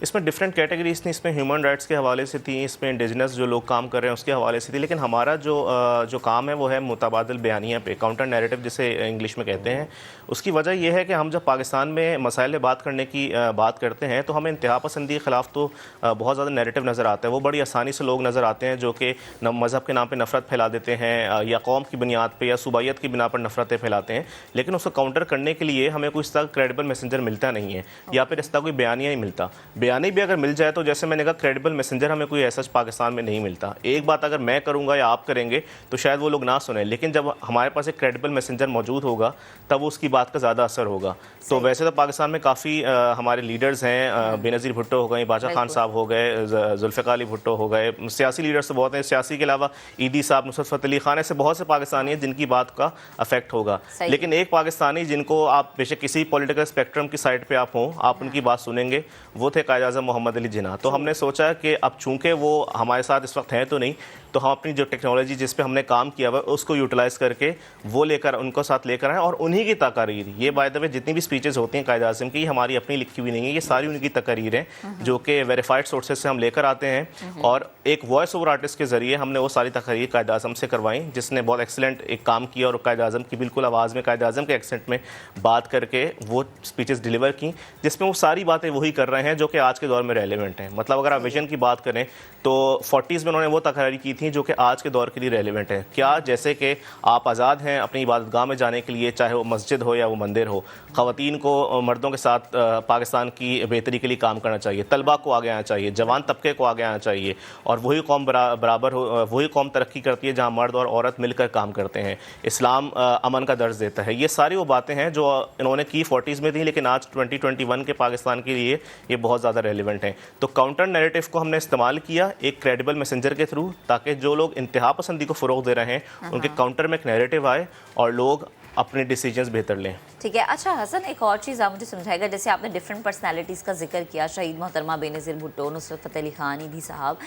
इसमें डिफरेंट कैटेगरीज थी, इसमें ह्यूमन राइट्स के हवाले से थी, इसमें इंडिजिनस जो लोग काम कर रहे हैं उसके हवाले से थी। लेकिन हमारा जो काम है वो है मुतबादिल बयानिया पे, काउंटर नैरेटिव जिसे इंग्लिश में कहते हैं। उसकी वजह यह है कि हम जब पाकिस्तान में मसाइल में बात करने की बात करते हैं तो हमें इंतहा पसंदी के ख़िलाफ़ तो बहुत ज़्यादा नैरेटिव नज़र आता है। वो बड़ी आसानी से लोग नज़र आते हैं जो कि मज़हब के नाम पर नफ़रत फैला देते हैं या कौम की बुनियाद पर या सूबाइयत की बिना पर नफ़रतें फैलाते हैं। लेकिन उसको काउंटर करने के लिए हमें कोई इस तरह क्रेडिबल मैसेंजर मिलता नहीं है या फिर इस तरह कोई बयानिया ही मिलता। बयानी भी अगर मिल जाए तो जैसे मैंने कहा क्रेडिबल मैसेंजर हमें कोई ऐसा पाकिस्तान में नहीं मिलता। एक बात अगर मैं करूंगा या आप करेंगे तो शायद वो लोग ना सुने, लेकिन जब हमारे पास एक क्रेडिबल मैसेंजर मौजूद होगा तब उसकी बात का ज़्यादा असर होगा। तो वैसे तो पाकिस्तान में काफ़ी हमारे लीडर्स हैं, बेनज़ीर भुट्टो हो गए, बादशाह खान साहब हो गए, जुल्फ़िकार अली भुट्टो हो गए, सियासी लीडर्स तो बहुत हैं। सियासी के अलावा ईदी साहब, नुसरत फ़तेह अली खान, ऐसे बहुत से पाकिस्तानी हैं जिनकी बात का अफेक्ट होगा। लेकिन एक पाकिस्तानी जिनको आप बेशक किसी पॉलिटिकल स्पेक्ट्रम की साइड पर आप हों, आप उनकी बात सुनेंगे, वो थे कायद आज़म मोहम्मद अली जिन्ना। तो हमने सोचा कि अब चूंकि वो हमारे साथ इस वक्त हैं तो नहीं, तो हम अपनी जो टेक्नोलॉजी जिस पे हमने काम किया हुआ उसको यूटिलाइज़ करके वो लेकर उनको साथ लेकर आए और उन्हीं की तकारीर, ये बाय द वे जितनी भी स्पीचेस होती हैं कायद आज़म की, हमारी अपनी लिखी हुई नहीं है, ये सारी उनकी तकारीर हैं जो कि वेरीफाइड सोर्सेज से हम लेकर आते हैं और एक वॉइस ओवर आर्टिस्ट के ज़रिए हमने वो सारी तकारीर कायद आज़म से करवाई, जिसने बहुत एक्सीलेंट एक काम किया और कायद आज़म की बिल्कुल आवाज़ में, कायद आज़म के एक्सेंट में बात करके वो स्पीचेस डिलीवर की, जिसमें वो सारी बातें वही कर रहे हैं जो कि आज के दौर में रेलिवेंट हैं। मतलब अगर आप विजन की बात करें तो 40s में उन्होंने वो तकरीर की थी जो कि आज के दौर के लिए रेलिवेंट है। क्या? जैसे कि आप आज़ाद हैं अपनी इबादतगाह में जाने के लिए, चाहे वो मस्जिद हो या वो मंदिर हो। ख़वातीन को मर्दों के साथ पाकिस्तान की बेहतरी के लिए काम करना चाहिए, तलबा को आगे आना चाहिए, जवान तबके को आगे आना चाहिए और वही कौम बराबर हो, वही कौम तरक्की करती है जहाँ मर्द और औरत मिलकर काम करते हैं। इस्लाम अमन का दर्ज देता है। ये सारी वो बातें हैं जो इन्होंने की 40s में थी, लेकिन आज 2021 के पाकिस्तान के लिए ये बहुत ज़्यादा रेलिवेंट हैं। तो काउंटर नैरेटिव को हमने इस्तेमाल किया एक क्रेडिबल मैसेंजर के थ्रू, ताकि जो लोग इंतहा पसंदी को फ़रोग़ दे रहे हैं उनके काउंटर में एक नैरेटिव आए और लोग अपने डिसीजंस बेहतर लें। ठीक है। अच्छा हसन, एक और चीज़ आप मुझे समझाएगा, जैसे आपने डिफरेंट पर्सनालिटीज़ का जिक्र किया, शहीद मोहतरमा बेनज़ीर भुट्टो, नुसरत फ़तेह अली खान, ईदी साहब,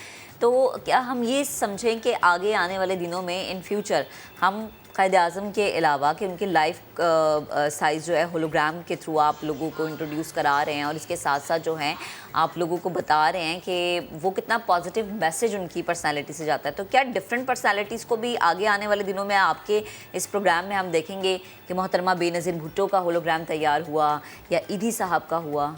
तो क्या हम ये समझें कि आगे आने वाले दिनों में इन फ्यूचर हम कायद आज़म के अलावा कि उनकी लाइफ साइज़ जो है होलोग्राम के थ्रू आप लोगों को इंट्रोड्यूस करा रहे हैं और इसके साथ साथ जो हैं आप लोगों को बता रहे हैं कि वो कितना पॉजिटिव मैसेज उनकी पर्सनालिटी से जाता है, तो क्या डिफरेंट पर्सनालिटीज़ को भी आगे आने वाले दिनों में आपके इस प्रोग्राम में हम देखेंगे कि मोहतरमा बेनज़ीर भुट्टो का होलोग्राम तैयार हुआ या ईदी साहब का हुआ?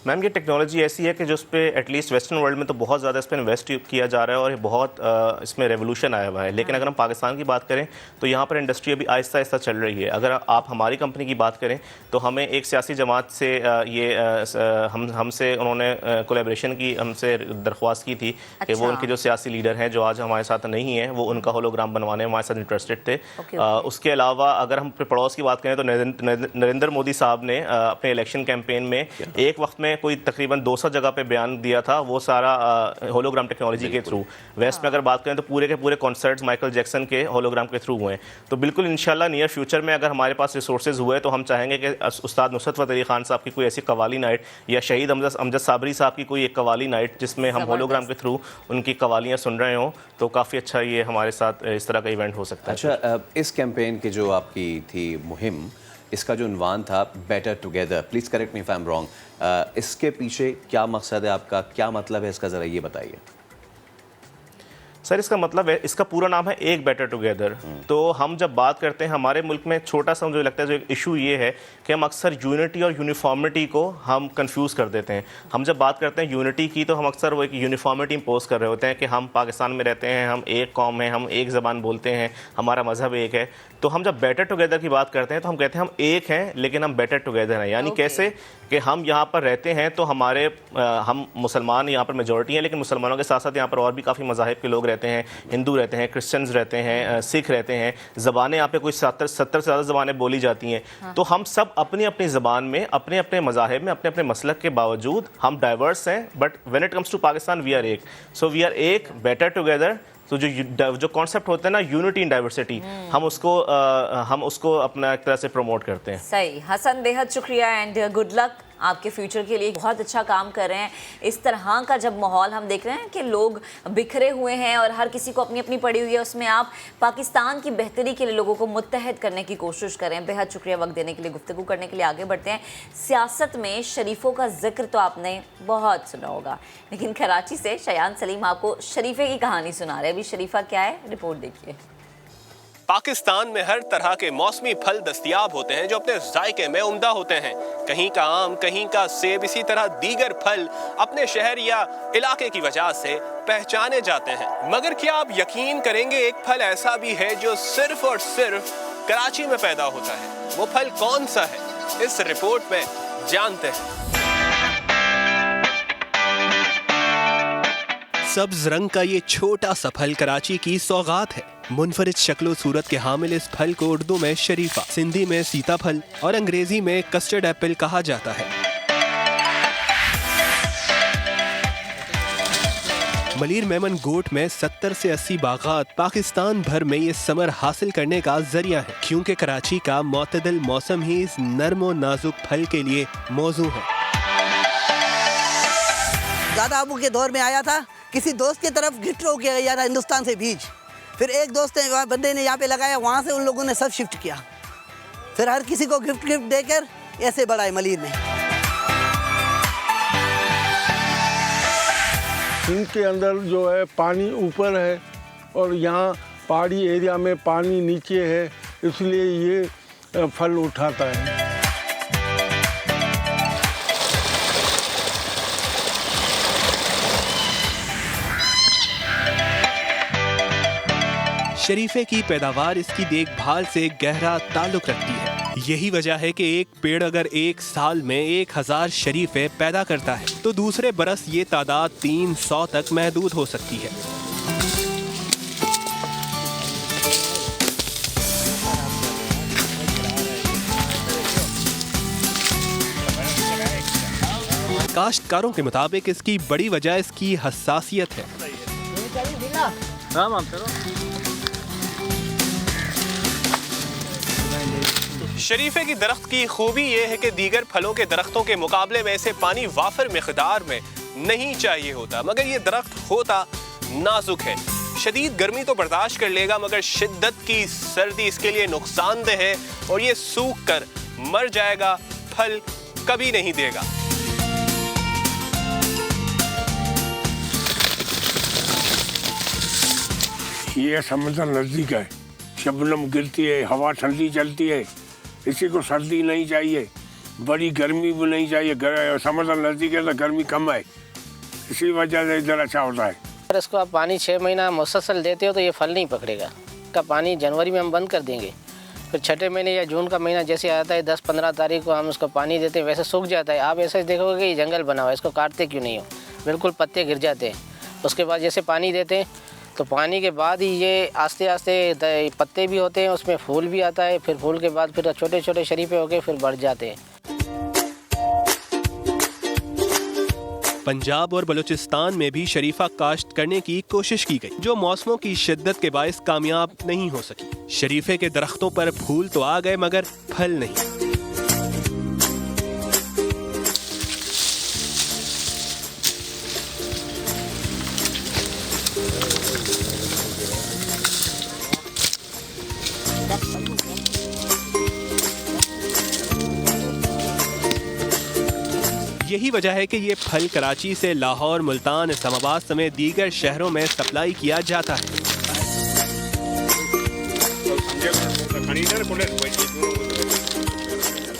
मैम ये टेक्नोलॉजी ऐसी है कि जो उस पर एटलीस्ट वेस्टर्न वर्ल्ड में तो बहुत ज़्यादा इस पर इन्वेस्ट किया जा रहा है और ये बहुत इसमें रेवोल्यूशन आया हुआ है। लेकिन अगर हम पाकिस्तान की बात करें तो यहाँ पर इंडस्ट्री अभी आहिस्ता आहिस्ता चल रही है। अगर आप हमारी कंपनी की बात करें तो हमें एक सियासी जमात से हमसे उन्होंने कोलैबोरेशन की, हमसे दरख्वास्त की थी कि वो उनके जो सियासी लीडर हैं जो आज हमारे साथ नहीं हैं, वो उनका होलोग्राम बनवाने में हमारे साथ इंटरेस्टेड थे। उसके अलावा अगर हम पड़ोस की बात करें तो नरेंद्र मोदी साहब ने अपने इलेक्शन कैंपेन में एक वक्त में में कोई तकरीबन 200 जगह पे बयान दिया था, वो सारा होलोग्राम टेक्नोलॉजी के थ्रू। वेस्ट में अगर बात करें तो पूरे के पूरे कॉन्सर्ट्स माइकल जैक्सन के होलोग्राम के थ्रू हुए हैं। तो बिल्कुल इंशाल्लाह नियर फ्यूचर में अगर हमारे पास रिसोर्सेज हुए तो हम चाहेंगे कि उस्ताद नुसरत फ़तेह अली खान साहब की कोई ऐसी कवाली नाइट या शहीद अमजद साबरी साहब की कोई एक कवाली नाइट जिसमें हम होलोग्राम के थ्रू उनकी कवालियाँ सुन रहे हों, तो काफ़ी अच्छा ये हमारे साथ इस तरह का इवेंट हो सकता है। अच्छा, इस कैंपेन की जो आपकी थी मुहिम, इसका जो उन्वान था better together, please correct me if I am wrong, इसके पीछे क्या मकसद है आपका, क्या मतलब है इसका, ज़रा ये बताइए। सर इसका मतलब है, इसका पूरा नाम है एक बेटर टुगेदर। तो हम जब बात करते हैं हमारे मुल्क में छोटा सा मुझे लगता है जो एक इशू ये है कि हम अक्सर यूनिटी और यूनिफॉर्मिटी को हम कंफ्यूज कर देते हैं। हम जब बात करते हैं यूनिटी की तो हम अक्सर वो एक यूनिफॉर्मिटी इम्पोज कर रहे होते हैं कि हम पाकिस्तान में रहते हैं, हम एक कौम हैं, हम एक ज़बान बोलते हैं, हमारा मज़हब एक है। तो हम जब बेटर टुगेदर की बात करते हैं तो हम कहते हैं हम एक हैं लेकिन हम बेटर टुगेदर हैं। यानी कैसे कि हम यहाँ पर रहते हैं तो हम मुसलमान यहाँ पर मेजॉरिटी हैं, लेकिन मुसलमानों के साथ साथ यहाँ पर और भी काफ़ी मज़ाहिब के लोग रहते हैं, हिंदू रहते हैं, क्रिश्चियंस रहते हैं, सिख रहते हैं। ज़बानें यहाँ पे कोई 70 से ज़्यादा ज़बानें बोली जाती हैं। हाँ। तो हम सब अपनी अपनी ज़बान में, अपने अपने मज़ाहिब में, अपने अपने मसलक के बावजूद हम डाइवर्स हैं, but when it comes to Pakistan we are एक। सो वी आर एक, बेटर टुगेदर। तो जो कॉन्सेप्ट होता है ना यूनिटी इन डाइवर्सिटी, हम उसको अपना एक तरह से प्रमोट करते हैं। सही। हसन, बेहद शुक्रिया एंड गुड लक आपके फ्यूचर के लिए। बहुत अच्छा काम कर रहे हैं। इस तरह का जब माहौल हम देख रहे हैं कि लोग बिखरे हुए हैं और हर किसी को अपनी अपनी पड़ी हुई है, उसमें आप पाकिस्तान की बेहतरी के लिए लोगों को मुत्तहद करने की कोशिश करें। बेहद शुक्रिया वक्त देने के लिए, गुफ्तगू करने के लिए। आगे बढ़ते हैं। सियासत में शरीफों का जिक्र तो आपने बहुत सुना होगा, लेकिन कराची से शयान सलीम आपको शरीफे की कहानी सुना रहे हैं। अभी शरीफा क्या है, रिपोर्ट देखिए। पाकिस्तान में हर तरह के मौसमी फल दस्तयाब होते हैं जो अपने जायके में उम्दा होते हैं। कहीं का आम, कहीं का सेब, इसी तरह दीगर फल अपने शहर या इलाके की वजह से पहचाने जाते हैं। मगर क्या आप यकीन करेंगे, एक फल ऐसा भी है जो सिर्फ और सिर्फ कराची में पैदा होता है। वो फल कौन सा है, इस रिपोर्ट में जानते हैं। सब्ज रंग का ये छोटा सा फल कराची की सौगात है। मुनफरिद शक्लो सूरत के हामिल इस फल को उर्दू में शरीफा, सिंधी में सीताफल और अंग्रेजी में कस्टर्ड एप्पल कहा जाता है। मलीर मेमन गोट में 70 से 80 बागात पाकिस्तान भर में ये समर हासिल करने का जरिया है, क्योंकि कराची का मोतदिल मौसम ही इस नर्म और नाजुक फल के लिए मौजू है। दादा अबू के दौर में आया था, किसी दोस्त की तरफ गिफ्ट हो गया था हिंदुस्तान से बीज, फिर एक दोस्त ने बंदे ने यहाँ पे लगाया, वहाँ से उन लोगों ने सब शिफ्ट किया, फिर हर किसी को गिफ्ट देकर ऐसे बढ़ाए मलीर में। सिंध के अंदर जो है पानी ऊपर है और यहाँ पहाड़ी एरिया में पानी नीचे है, इसलिए ये फल उठाता है। शरीफे की पैदावार इसकी देखभाल से गहरा ताल्लुक रखती है। यही वजह है कि एक पेड़ अगर एक साल में 1000 शरीफे पैदा करता है तो दूसरे बरस ये तादाद 300 तक महदूद हो सकती है। काश्तकारों के मुताबिक इसकी बड़ी वजह इसकी हसासियत है। शरीफे की दरख्त की खूबी यह है कि दीगर फलों के दरख्तों के मुकाबले में इसे पानी वाफर मिकदार में नहीं चाहिए होता, मगर ये दरख्त होता नाजुक है। शदीद गर्मी तो बर्दाश्त कर लेगा, मगर शिद्दत की सर्दी इसके लिए नुकसानदेह है और ये सूख कर मर जाएगा, फल कभी नहीं देगा। ये समंदर नज़दीक है, शबनम गिरती है, हवा ठंडी चलती है, इसी को सर्दी नहीं चाहिए, बड़ी गर्मी भी नहीं चाहिए। समंदर नज़दीक है तो गर्मी कम है, इसी वजह से इधर अच्छा होता है। अगर इसको आप पानी 6 महीना मुसलसल देते हो तो ये फल नहीं पकड़ेगा। का पानी जनवरी में हम बंद कर देंगे, फिर छठे महीने या जून का महीना जैसे आता है 10-15 तारीख को हम उसको पानी देते हैं, वैसे सूख जाता है। आप ऐसे देखोगे कि ये जंगल बना हुआ है, इसको काटते क्यों नहीं हो, बिल्कुल पत्ते गिर जाते हैं। उसके बाद जैसे पानी देते हैं तो पानी के बाद ही ये आस्ते आस्ते पत्ते भी होते हैं, उसमें फूल भी आता है, फिर फूल के बाद फिर छोटे छोटे शरीफे होके फिर बढ़ जाते हैं। पंजाब और बलूचिस्तान में भी शरीफा काश्त करने की कोशिश की गई, जो मौसमों की शिद्दत के बायस कामयाब नहीं हो सकी। शरीफे के दरख्तों पर फूल तो आ गए मगर फल नहीं। यही वजह है कि ये फल कराची से लाहौर, मुल्तान, इस्लामाबाद समेत दीगर शहरों में सप्लाई किया जाता है।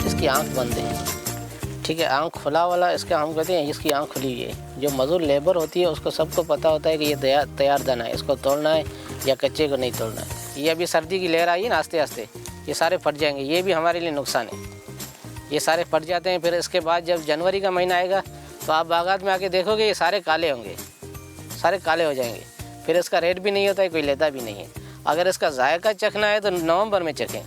इसकी आंख बंद है, ठीक है, आंख खुला वाला इसका हम कहते हैं, इसकी आंख खुली है। जो मजदूर लेबर होती है उसको सबको पता होता है कि ये तैयार दाना है, इसको तोड़ना है या कच्चे को नहीं तोड़ना है। ये अभी सर्दी की लहर आई है ना, आस्ते आस्ते ये सारे फट जाएंगे, ये भी हमारे लिए नुकसान है। ये सारे फट जाते हैं, फिर इसके बाद जब जनवरी का महीना आएगा तो आप बागात में आके देखोगे ये सारे काले होंगे, सारे काले हो जाएंगे। फिर इसका रेट भी नहीं होता है, कोई लेता भी नहीं है। अगर इसका जायका चखना है तो नवंबर में चखें।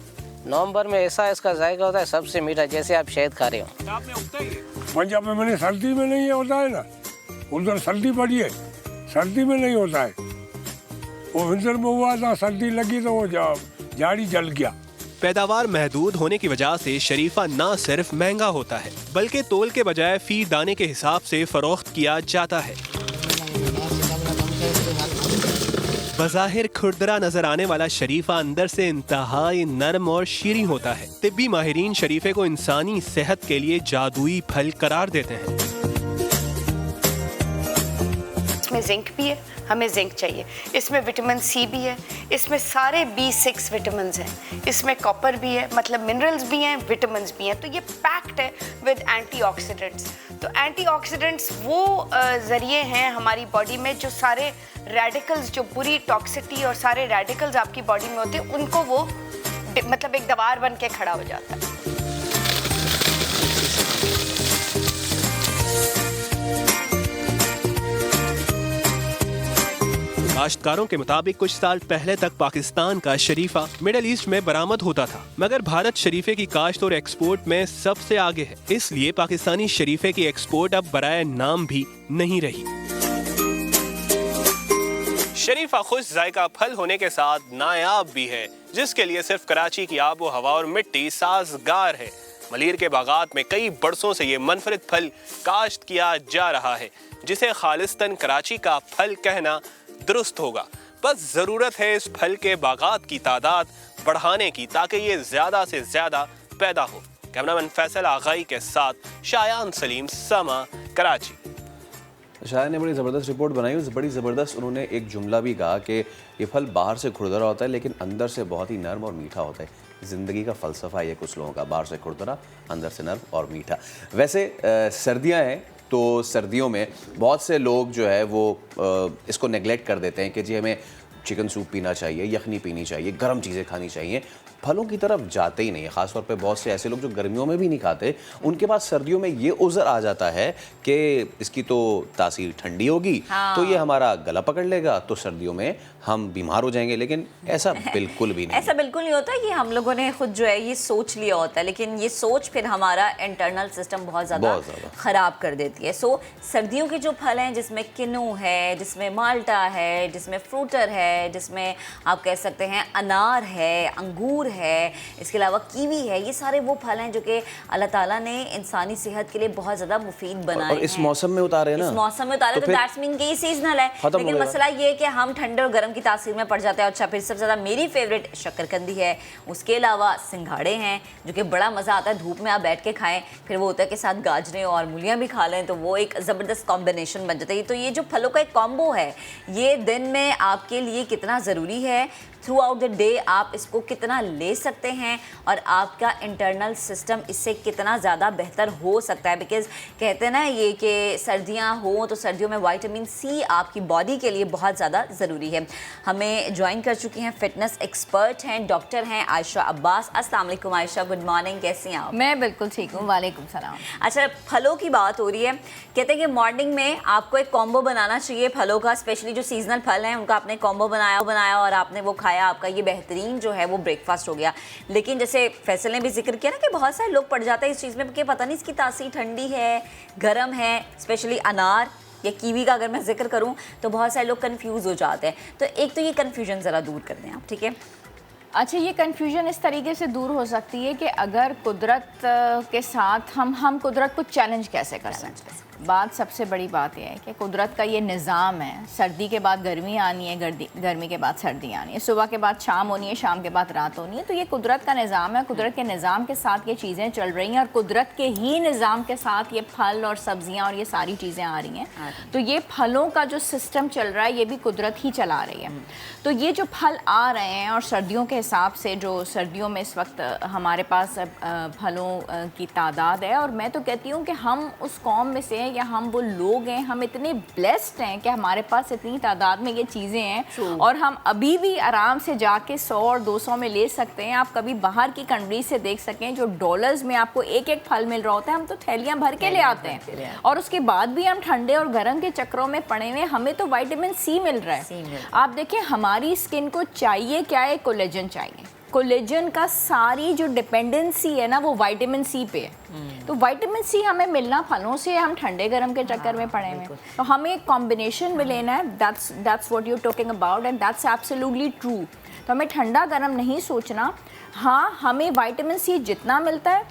नवंबर में ऐसा इसका जायका होता है सबसे मीठा, जैसे आप शहद खा रहे हो। पंजाब में मैंने सर्दी में नहीं होता है ना, उधर सर्दी पड़ी है, सर्दी में नहीं होता है। वो विंटर में हुआ था, सर्दी लगी तो वो झाड़ी जल गया। पैदावार महदूद होने की वजह से शरीफा न सिर्फ महंगा होता है बल्कि तोल के बजाय फी दाने के हिसाब से फरोख्त किया जाता है। बज़ाहिर खुरदरा नजर आने वाला शरीफा अंदर से इंतहाई नरम और शीरीं होता है। तिब्बी माहिरीन शरीफे को इंसानी सेहत के लिए जादुई फल करार देते हैं। इसमें जिंक भी है, हमें जिंक चाहिए। इसमें विटामिन सी भी है, इसमें सारे B6 विटामिन हैं, इसमें कॉपर भी है, मतलब मिनरल्स भी हैं, विटामिन भी हैं। तो ये पैक्ड है विद एंटीऑक्सीडेंट्स। तो एंटीऑक्सीडेंट्स वो ज़रिए हैं हमारी बॉडी में जो सारे रेडिकल्स, जो बुरी टॉक्सिटी और सारे रेडिकल्स आपकी बॉडी में होते हैं, उनको वो मतलब एक दीवार बन के खड़ा हो जाता है। काश्तकारों के मुताबिक कुछ साल पहले तक पाकिस्तान का शरीफा मिडिल ईस्ट में बरामद होता था, मगर भारत शरीफे की काश्त और एक्सपोर्ट में सबसे आगे है। इसलिए पाकिस्तानी शरीफे की एक्सपोर्ट अब बराए नाम भी नहीं रही। शरीफा खुश जायका फल होने के साथ नायाब भी है, जिसके लिए सिर्फ कराची की आबो हवा और मिट्टी साजगार है। मलीर के बागात में कई बरसों से ये मनफरद फल काश्त किया जा रहा है, जिसे खालिस्तान कराची का फल कहना दुरुस्त होगा। बस जरूरत है इस फल के बागात की तादाद बढ़ाने की, ताकि ये ज्यादा से ज्यादा पैदा हो। कैमरामैन फैसल आगाई के साथ शायान सलीम, समा, कराची। शायद ने बड़ी ज़बरदस्त रिपोर्ट बनाई, उस बड़ी ज़बरदस्त उन्होंने एक जुमला भी कहा कि ये फल बाहर से खुरदरा होता है लेकिन अंदर से बहुत ही नर्म और मीठा होता है। ज़िंदगी का फ़लसफ़ा ये कुछ लोगों का, बाहर से खुरदरा, अंदर से नर्म और मीठा। वैसे सर्दियाँ हैं तो सर्दियों में बहुत से लोग जो है वो इसको नेगलेक्ट कर देते हैं कि जी हमें चिकन सूप पीना चाहिए, यखनी पीनी चाहिए, गर्म चीज़ें खानी चाहिए, फलों की तरफ जाते ही नहीं है। ख़ासतौर पे बहुत से ऐसे लोग जो गर्मियों में भी नहीं खाते, उनके पास सर्दियों में ये उज़र आ जाता है कि इसकी तो तासीर ठंडी होगी, हाँ। तो ये हमारा गला पकड़ लेगा, तो सर्दियों में हम बीमार हो जाएंगे। लेकिन ऐसा बिल्कुल भी नहीं, ऐसा बिल्कुल नहीं होता। ये हम लोगों ने खुद जो है ये सोच लिया होता है, लेकिन ये सोच फिर हमारा इंटरनल सिस्टम बहुत ज़्यादा ख़राब कर देती है। सो सर्दियों के जो फल हैं, जिसमें किन्नू है, जिसमें माल्टा है, जिसमें फ्रूटर है, जिसमें आप कह सकते हैं अनार है, अंगूर है, इसके अलावा कीवी है, ये सारे वो फल हैं जो कि अल्लाह ताला ने इंसानी सेहत के लिए बहुत ज़्यादा मुफीद बनाए हैं। इस मौसम में उतारे हैं ना, इस मौसम में उतारे तो दैट्स मीन कि ये सीजनल है। लेकिन मसला ये है कि हम ठंडे और गर्म की तासीर में पड़ जाते हैं। अच्छा, फिर सबसे ज़्यादा मेरी फेवरेट शक्करकंदी है, उसके अलावा सिंघाड़े हैं जो कि बड़ा मज़ा आता है, धूप में आप बैठ के खाएं, फिर वो होता है कि साथ गाजरें और मूलियाँ भी खा लें, तो वो एक ज़बरदस्त कॉम्बिनेशन बन जाता है। तो ये जो फलों का एक कॉम्बो है, ये दिन में आपके लिए कितना ज़रूरी है, थ्रू आउट द डे आप इसको कितना ले सकते हैं और आपका इंटरनल सिस्टम इससे कितना ज़्यादा बेहतर हो सकता है। बिकॉज़ कहते हैं ना ये कि सर्दियाँ हों तो सर्दियों में विटामिन सी आपकी बॉडी के लिए बहुत ज़्यादा ज़रूरी है। हमें ज्वाइन कर चुकी हैं फ़िटनेस एक्सपर्ट हैं, डॉक्टर हैं आयशा अब्बास। अस्सलाम वालेकुम आयशा, गुड मॉर्निंग, कैसी हैं आप? मैं बिल्कुल ठीक हूँ, वालेकुम सलाम। अच्छा, फलों की बात हो रही है, कहते हैं कि मॉर्निंग में आपको एक कॉम्बो बनाना चाहिए फलों का, स्पेशली जो सीजनल फल हैं उनका आपने कॉम्बो बनाया और आपने वो खाया, आपका ये बेहतरीन जो है वो ब्रेकफास्ट हो गया। लेकिन जैसे फैसल ने भी जिक्र किया ना कि बहुत सारे लोग पड़ जाते हैं इस चीज़ में कि पता नहीं इसकी तासीर ठंडी है, गर्म है, स्पेशली अनार या कीवी का अगर मैं जिक्र करूं तो बहुत सारे लोग कंफ्यूज हो जाते हैं। तो एक तो ये कन्फ्यूजन ज़रा दूर कर दें आप, ठीक है? अच्छा, ये कन्फ्यूजन इस तरीके से दूर हो सकती है कि अगर कुदरत के साथ हम कुदरत को चैलेंज कैसे कर सकते हैं। बात सबसे बड़ी बात यह है कि कुदरत का ये निज़ाम है, सर्दी के बाद गर्मी आनी है, गर्मी के बाद सर्दी आनी है, सुबह के बाद शाम होनी है, शाम के बाद रात होनी है। तो ये कुदरत का निज़ाम है, कुदरत के निज़ाम के साथ ये चीज़ें चल रही हैं और कुदरत के ही निज़ाम के साथ ये फल और सब्जियां और ये सारी चीज़ें आ रही हैं। तो ये फलों का जो सिस्टम चल रहा है ये भी कुदरत ही चला रही है। तो ये जो फल आ रहे हैं और सर्दियों के हिसाब से जो सर्दियों में इस वक्त हमारे पास फलों की तादाद है, और मैं तो कहती हूँ कि हम उस कौम में से या हम वो लोग हैं, हम इतने ब्लेस्ड हैं कि हमारे पास इतनी तादाद में ये चीज़ें हैं और हम अभी भी आराम से जाके 100 और 200 में ले सकते हैं। आप कभी बाहर की कंट्री से देख सकें जो डॉलर्स में आपको एक एक फल मिल रहा होता है, हम तो थैलियाँ भर के ले आते हैं और उसके बाद भी हम ठंडे और गर्म के चक्रों में पड़े हुए। हमें तो विटामिन सी मिल रहा है। आप देखें हमारी स्किन को चाहिए क्या है, कोलेजन चाहिए। कोलेजन का सारी जो डिपेंडेंसी है ना वो विटामिन सी पे है। तो विटामिन सी हमें मिलना फलों से, हम ठंडे गर्म के चक्कर में पड़े हुए। तो हमें एक कॉम्बिनेशन में लेना है। That's what you talking about and that's absolutely true. तो हमें ठंडा गर्म नहीं सोचना। हाँ, हमें विटामिन सी जितना मिलता है,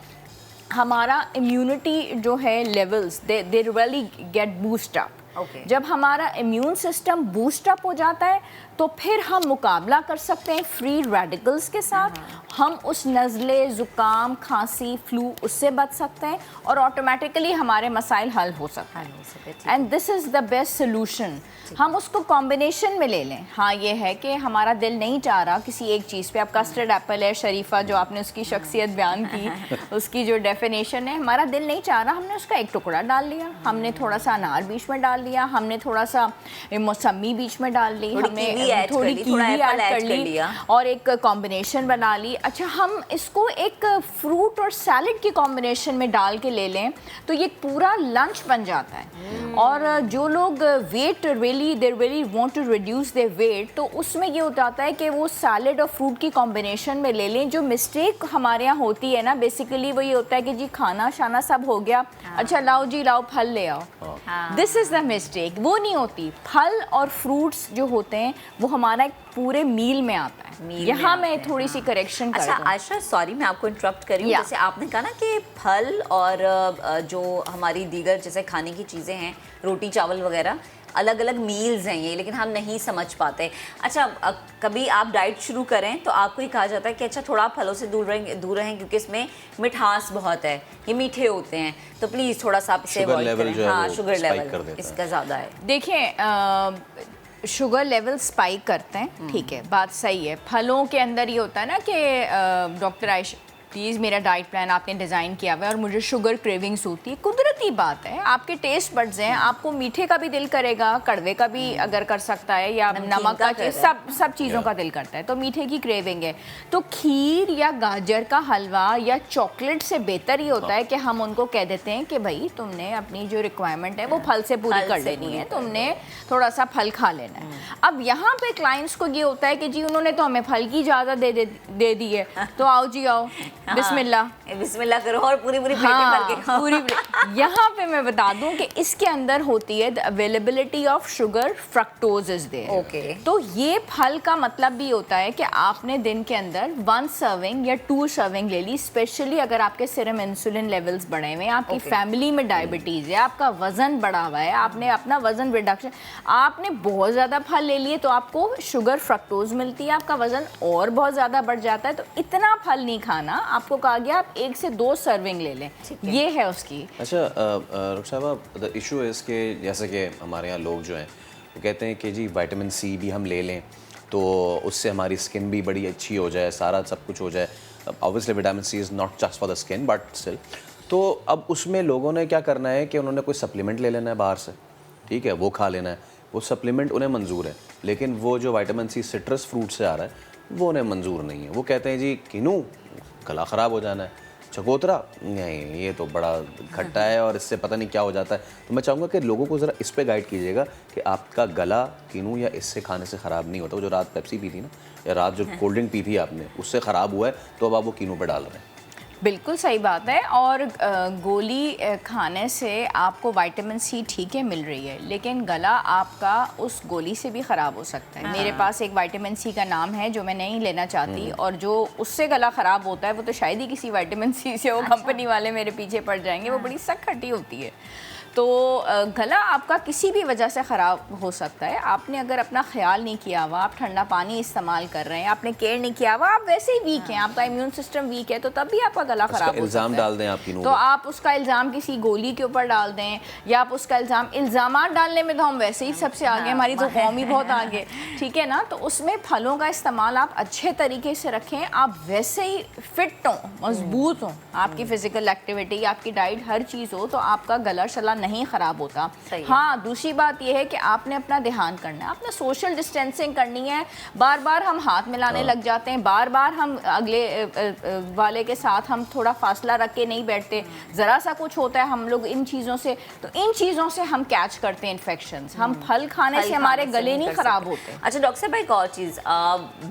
हमारा इम्यूनिटी जो है levels they really get boost up. जब हमारा इम्यून सिस्टम बूस्ट अप हो जाता है तो फिर हम मुकाबला कर सकते हैं फ्री रेडिकल्स के साथ। हम उस नज़ले, ज़ुकाम, खांसी, फ्लू उससे बच सकते हैं और ऑटोमेटिकली हमारे मसाइल हल हो सकते हैं। And this is the best solution. हम उसको कॉम्बिनेशन में ले लें। हाँ, ये है कि हमारा दिल नहीं चाह रहा किसी एक चीज़ पे। अब कस्टर्ड एप्पल है, शरीफा जो आपने उसकी शख्सियत बयान की, उसकी जो डेफिनेशन है, हमारा दिल नहीं चाह रहा, हमने उसका एक टुकड़ा डाल लिया, हमने थोड़ा सा अनार बीच में डाल लिया, हमने थोड़ा सा मौसमी बीच में डाल ली, हमने थोड़ी कीवी ऐड कर ली और एक कॉम्बिनेशन बना ली। अच्छा, हम इसको एक फ्रूट और सैलड की कॉम्बिनेशन में डाल के ले लें तो ये पूरा लंच बन जाता है। और जो लोग weight they really want to reduce their weight, तो उसमें ये हो जाता है कि वो सैलड और फ्रूट की कॉम्बिनेशन में ले लें। जो मिस्टेक हमारे यहाँ होती है ना, बेसिकली वो ये होता है कि जी खाना शाना सब हो गया, अच्छा लाओ जी लाओ फल ले आओ। This is the mistake. वो नहीं होती। फल और फ्रूट्स जो होते हैं वो हमारा एक पूरे मील में आता है। यहाँ मैं थोड़ी सी करेक्शन कर अच्छा आयशा, सॉरी मैं आपको इंटरप्ट कर रही हूँ। जैसे आपने कहा ना कि फल और जो हमारी दीगर जैसे खाने की चीज़ें हैं, रोटी चावल वगैरह, अलग अलग मील्स हैं ये, लेकिन हम नहीं समझ पाते। अच्छा, कभी आप डाइट शुरू करें तो आपको ही कहा जाता है कि अच्छा थोड़ा आप फलों से दूर रहें क्योंकि इसमें मिठास बहुत है, ये मीठे होते हैं, तो प्लीज़ थोड़ा सा इसे अवॉइड करें। हाँ, शुगर लेवल इसका ज़्यादा है। देखिए, शुगर लेवल स्पाइक करते हैं, ठीक है, बात सही है। फलों के अंदर ये होता है ना कि डॉक्टर आयशा प्लीज़ मेरा डाइट प्लान आपने डिज़ाइन किया हुआ है और मुझे शुगर क्रेविंग्स होती है, कुदरती बात है। आपके टेस्ट बड्स हैं, आपको मीठे का भी दिल करेगा, कड़वे का भी अगर कर सकता है, या नमक का, सब चीज़ों का दिल करता है, तो मीठे की क्रेविंग है। तो खीर या गाजर का हलवा या चॉकलेट से बेहतर ये होता है कि हम उनको कह देते हैं कि भाई तुमने अपनी जो रिक्वायरमेंट है वो फल से पूरी कर लेनी है, तुमने थोड़ा सा फल खा लेना है। अब यहाँ पे क्लाइंट्स को ये होता है कि जी उन्होंने तो हमें फल की इजाज़त दे दी है, तो आओ जी आओ, बिस्मिल्लाह करो और पूरी प्लेट भर के खाओ। यहाँ पे मैं बता दूं कि इसके अंदर होती है the availability of sugar, fructose is there. तो ये फल का मतलब भी होता है कि आपने दिन के अंदर 1 सर्विंग या 2 सर्विंग ले ली, स्पेशली अगर आपके सीरम इंसुलिन लेवल्स बढ़े हुए हैं, आपकी फैमिली में डायबिटीज़ है, आपका वजन बढ़ा हुआ है, आपने अपना वजन रिडक्शन, आपने बहुत ज़्यादा फल ले लिए तो आपको शुगर, फ्रक्टोज मिलती है, आपका वजन और बहुत ज़्यादा बढ़ जाता है। तो इतना फल नहीं खाना, आपको कहा गया आप 1 से 2 सर्विंग ले लें, ये है उसकी। अच्छा रुखसाबा, द इशू है इसके, जैसे कि हमारे यहाँ लोग जो हैं वो कहते हैं कि जी विटामिन सी भी हम ले लें तो उससे हमारी स्किन भी बड़ी अच्छी हो जाए, सारा सब कुछ हो जाए। Obviously vitamin C is not just for the skin but still. तो अब उसमें लोगों ने क्या करना है कि उन्होंने कोई सप्लीमेंट ले लेना है बाहर से, ठीक है, वो खा लेना है, वो सप्लीमेंट उन्हें मंजूर है, लेकिन वो जो विटामिन सी सिट्रस फ्रूट से आ रहा है वो उन्हें मंजूर नहीं है। वो कहते हैं जी किनू गला ख़राब हो जाना है, चकोतरा नहीं, ये तो बड़ा खट्टा है और इससे पता नहीं क्या हो जाता है। तो मैं चाहूँगा कि लोगों को ज़रा इस पे गाइड कीजिएगा कि आपका गला किनू या इससे खाने से ख़राब नहीं होता। वो जो रात पेप्सी पी थी ना, या रात जो कोल्ड ड्रिंक पी थी आपने, उससे ख़राब हुआ है, तो अब आप वो किनू पे डाल रहे हैं। बिल्कुल सही बात है। और गोली खाने से आपको विटामिन सी ठीक है मिल रही है, लेकिन गला आपका उस गोली से भी ख़राब हो सकता है। मेरे पास एक विटामिन सी का नाम है जो मैं नहीं लेना चाहती, और जो उससे गला ख़राब होता है वो तो शायद ही किसी विटामिन सी से वो कंपनी वाले मेरे पीछे पड़ जाएंगे। वो बड़ी सख्त खट्टी होती है। तो गला आपका किसी भी वजह से ख़राब हो सकता है। आपने अगर अपना ख्याल नहीं किया हुआ, आप ठंडा पानी इस्तेमाल कर रहे हैं, आपने केयर नहीं किया हुआ, आप वैसे ही वीक हैं, आपका इम्यून सिस्टम वीक है, तो तब भी आपका गला ख़राब हो सकता है। इल्ज़ाम डाल दें आपकी, तो आप उसका इल्ज़ाम किसी गोली के ऊपर डाल दें, या आप उसका इल्ज़ामात डालने में तो हम वैसे ही सबसे आगे, हमारी तो कौम ही बहुत आगे, ठीक है ना। तो उसमें फलों का इस्तेमाल आप अच्छे तरीके से रखें, आप वैसे ही फिट हों, मजबूत हों, आपकी फ़िज़िकल एक्टिविटी, आपकी डाइट, हर चीज़ हो, तो आपका गला शला नहीं ख़राब होता। हाँ, दूसरी बात यह है कि आपने अपना ध्यान करना है, आपने सोशल डिस्टेंसिंग करनी है। बार बार हम हाथ मिलाने लग जाते हैं, बार बार हम अगले वाले के साथ हम थोड़ा फासला रख के नहीं बैठते। ज़रा सा कुछ होता है हम लोग इन चीज़ों से, तो इन चीज़ों से हम कैच करते हैं इन्फेक्शंस। हम फल खाने से हमारे गले नहीं ख़राब होते। अच्छा डॉक्टर साहब, एक और चीज़,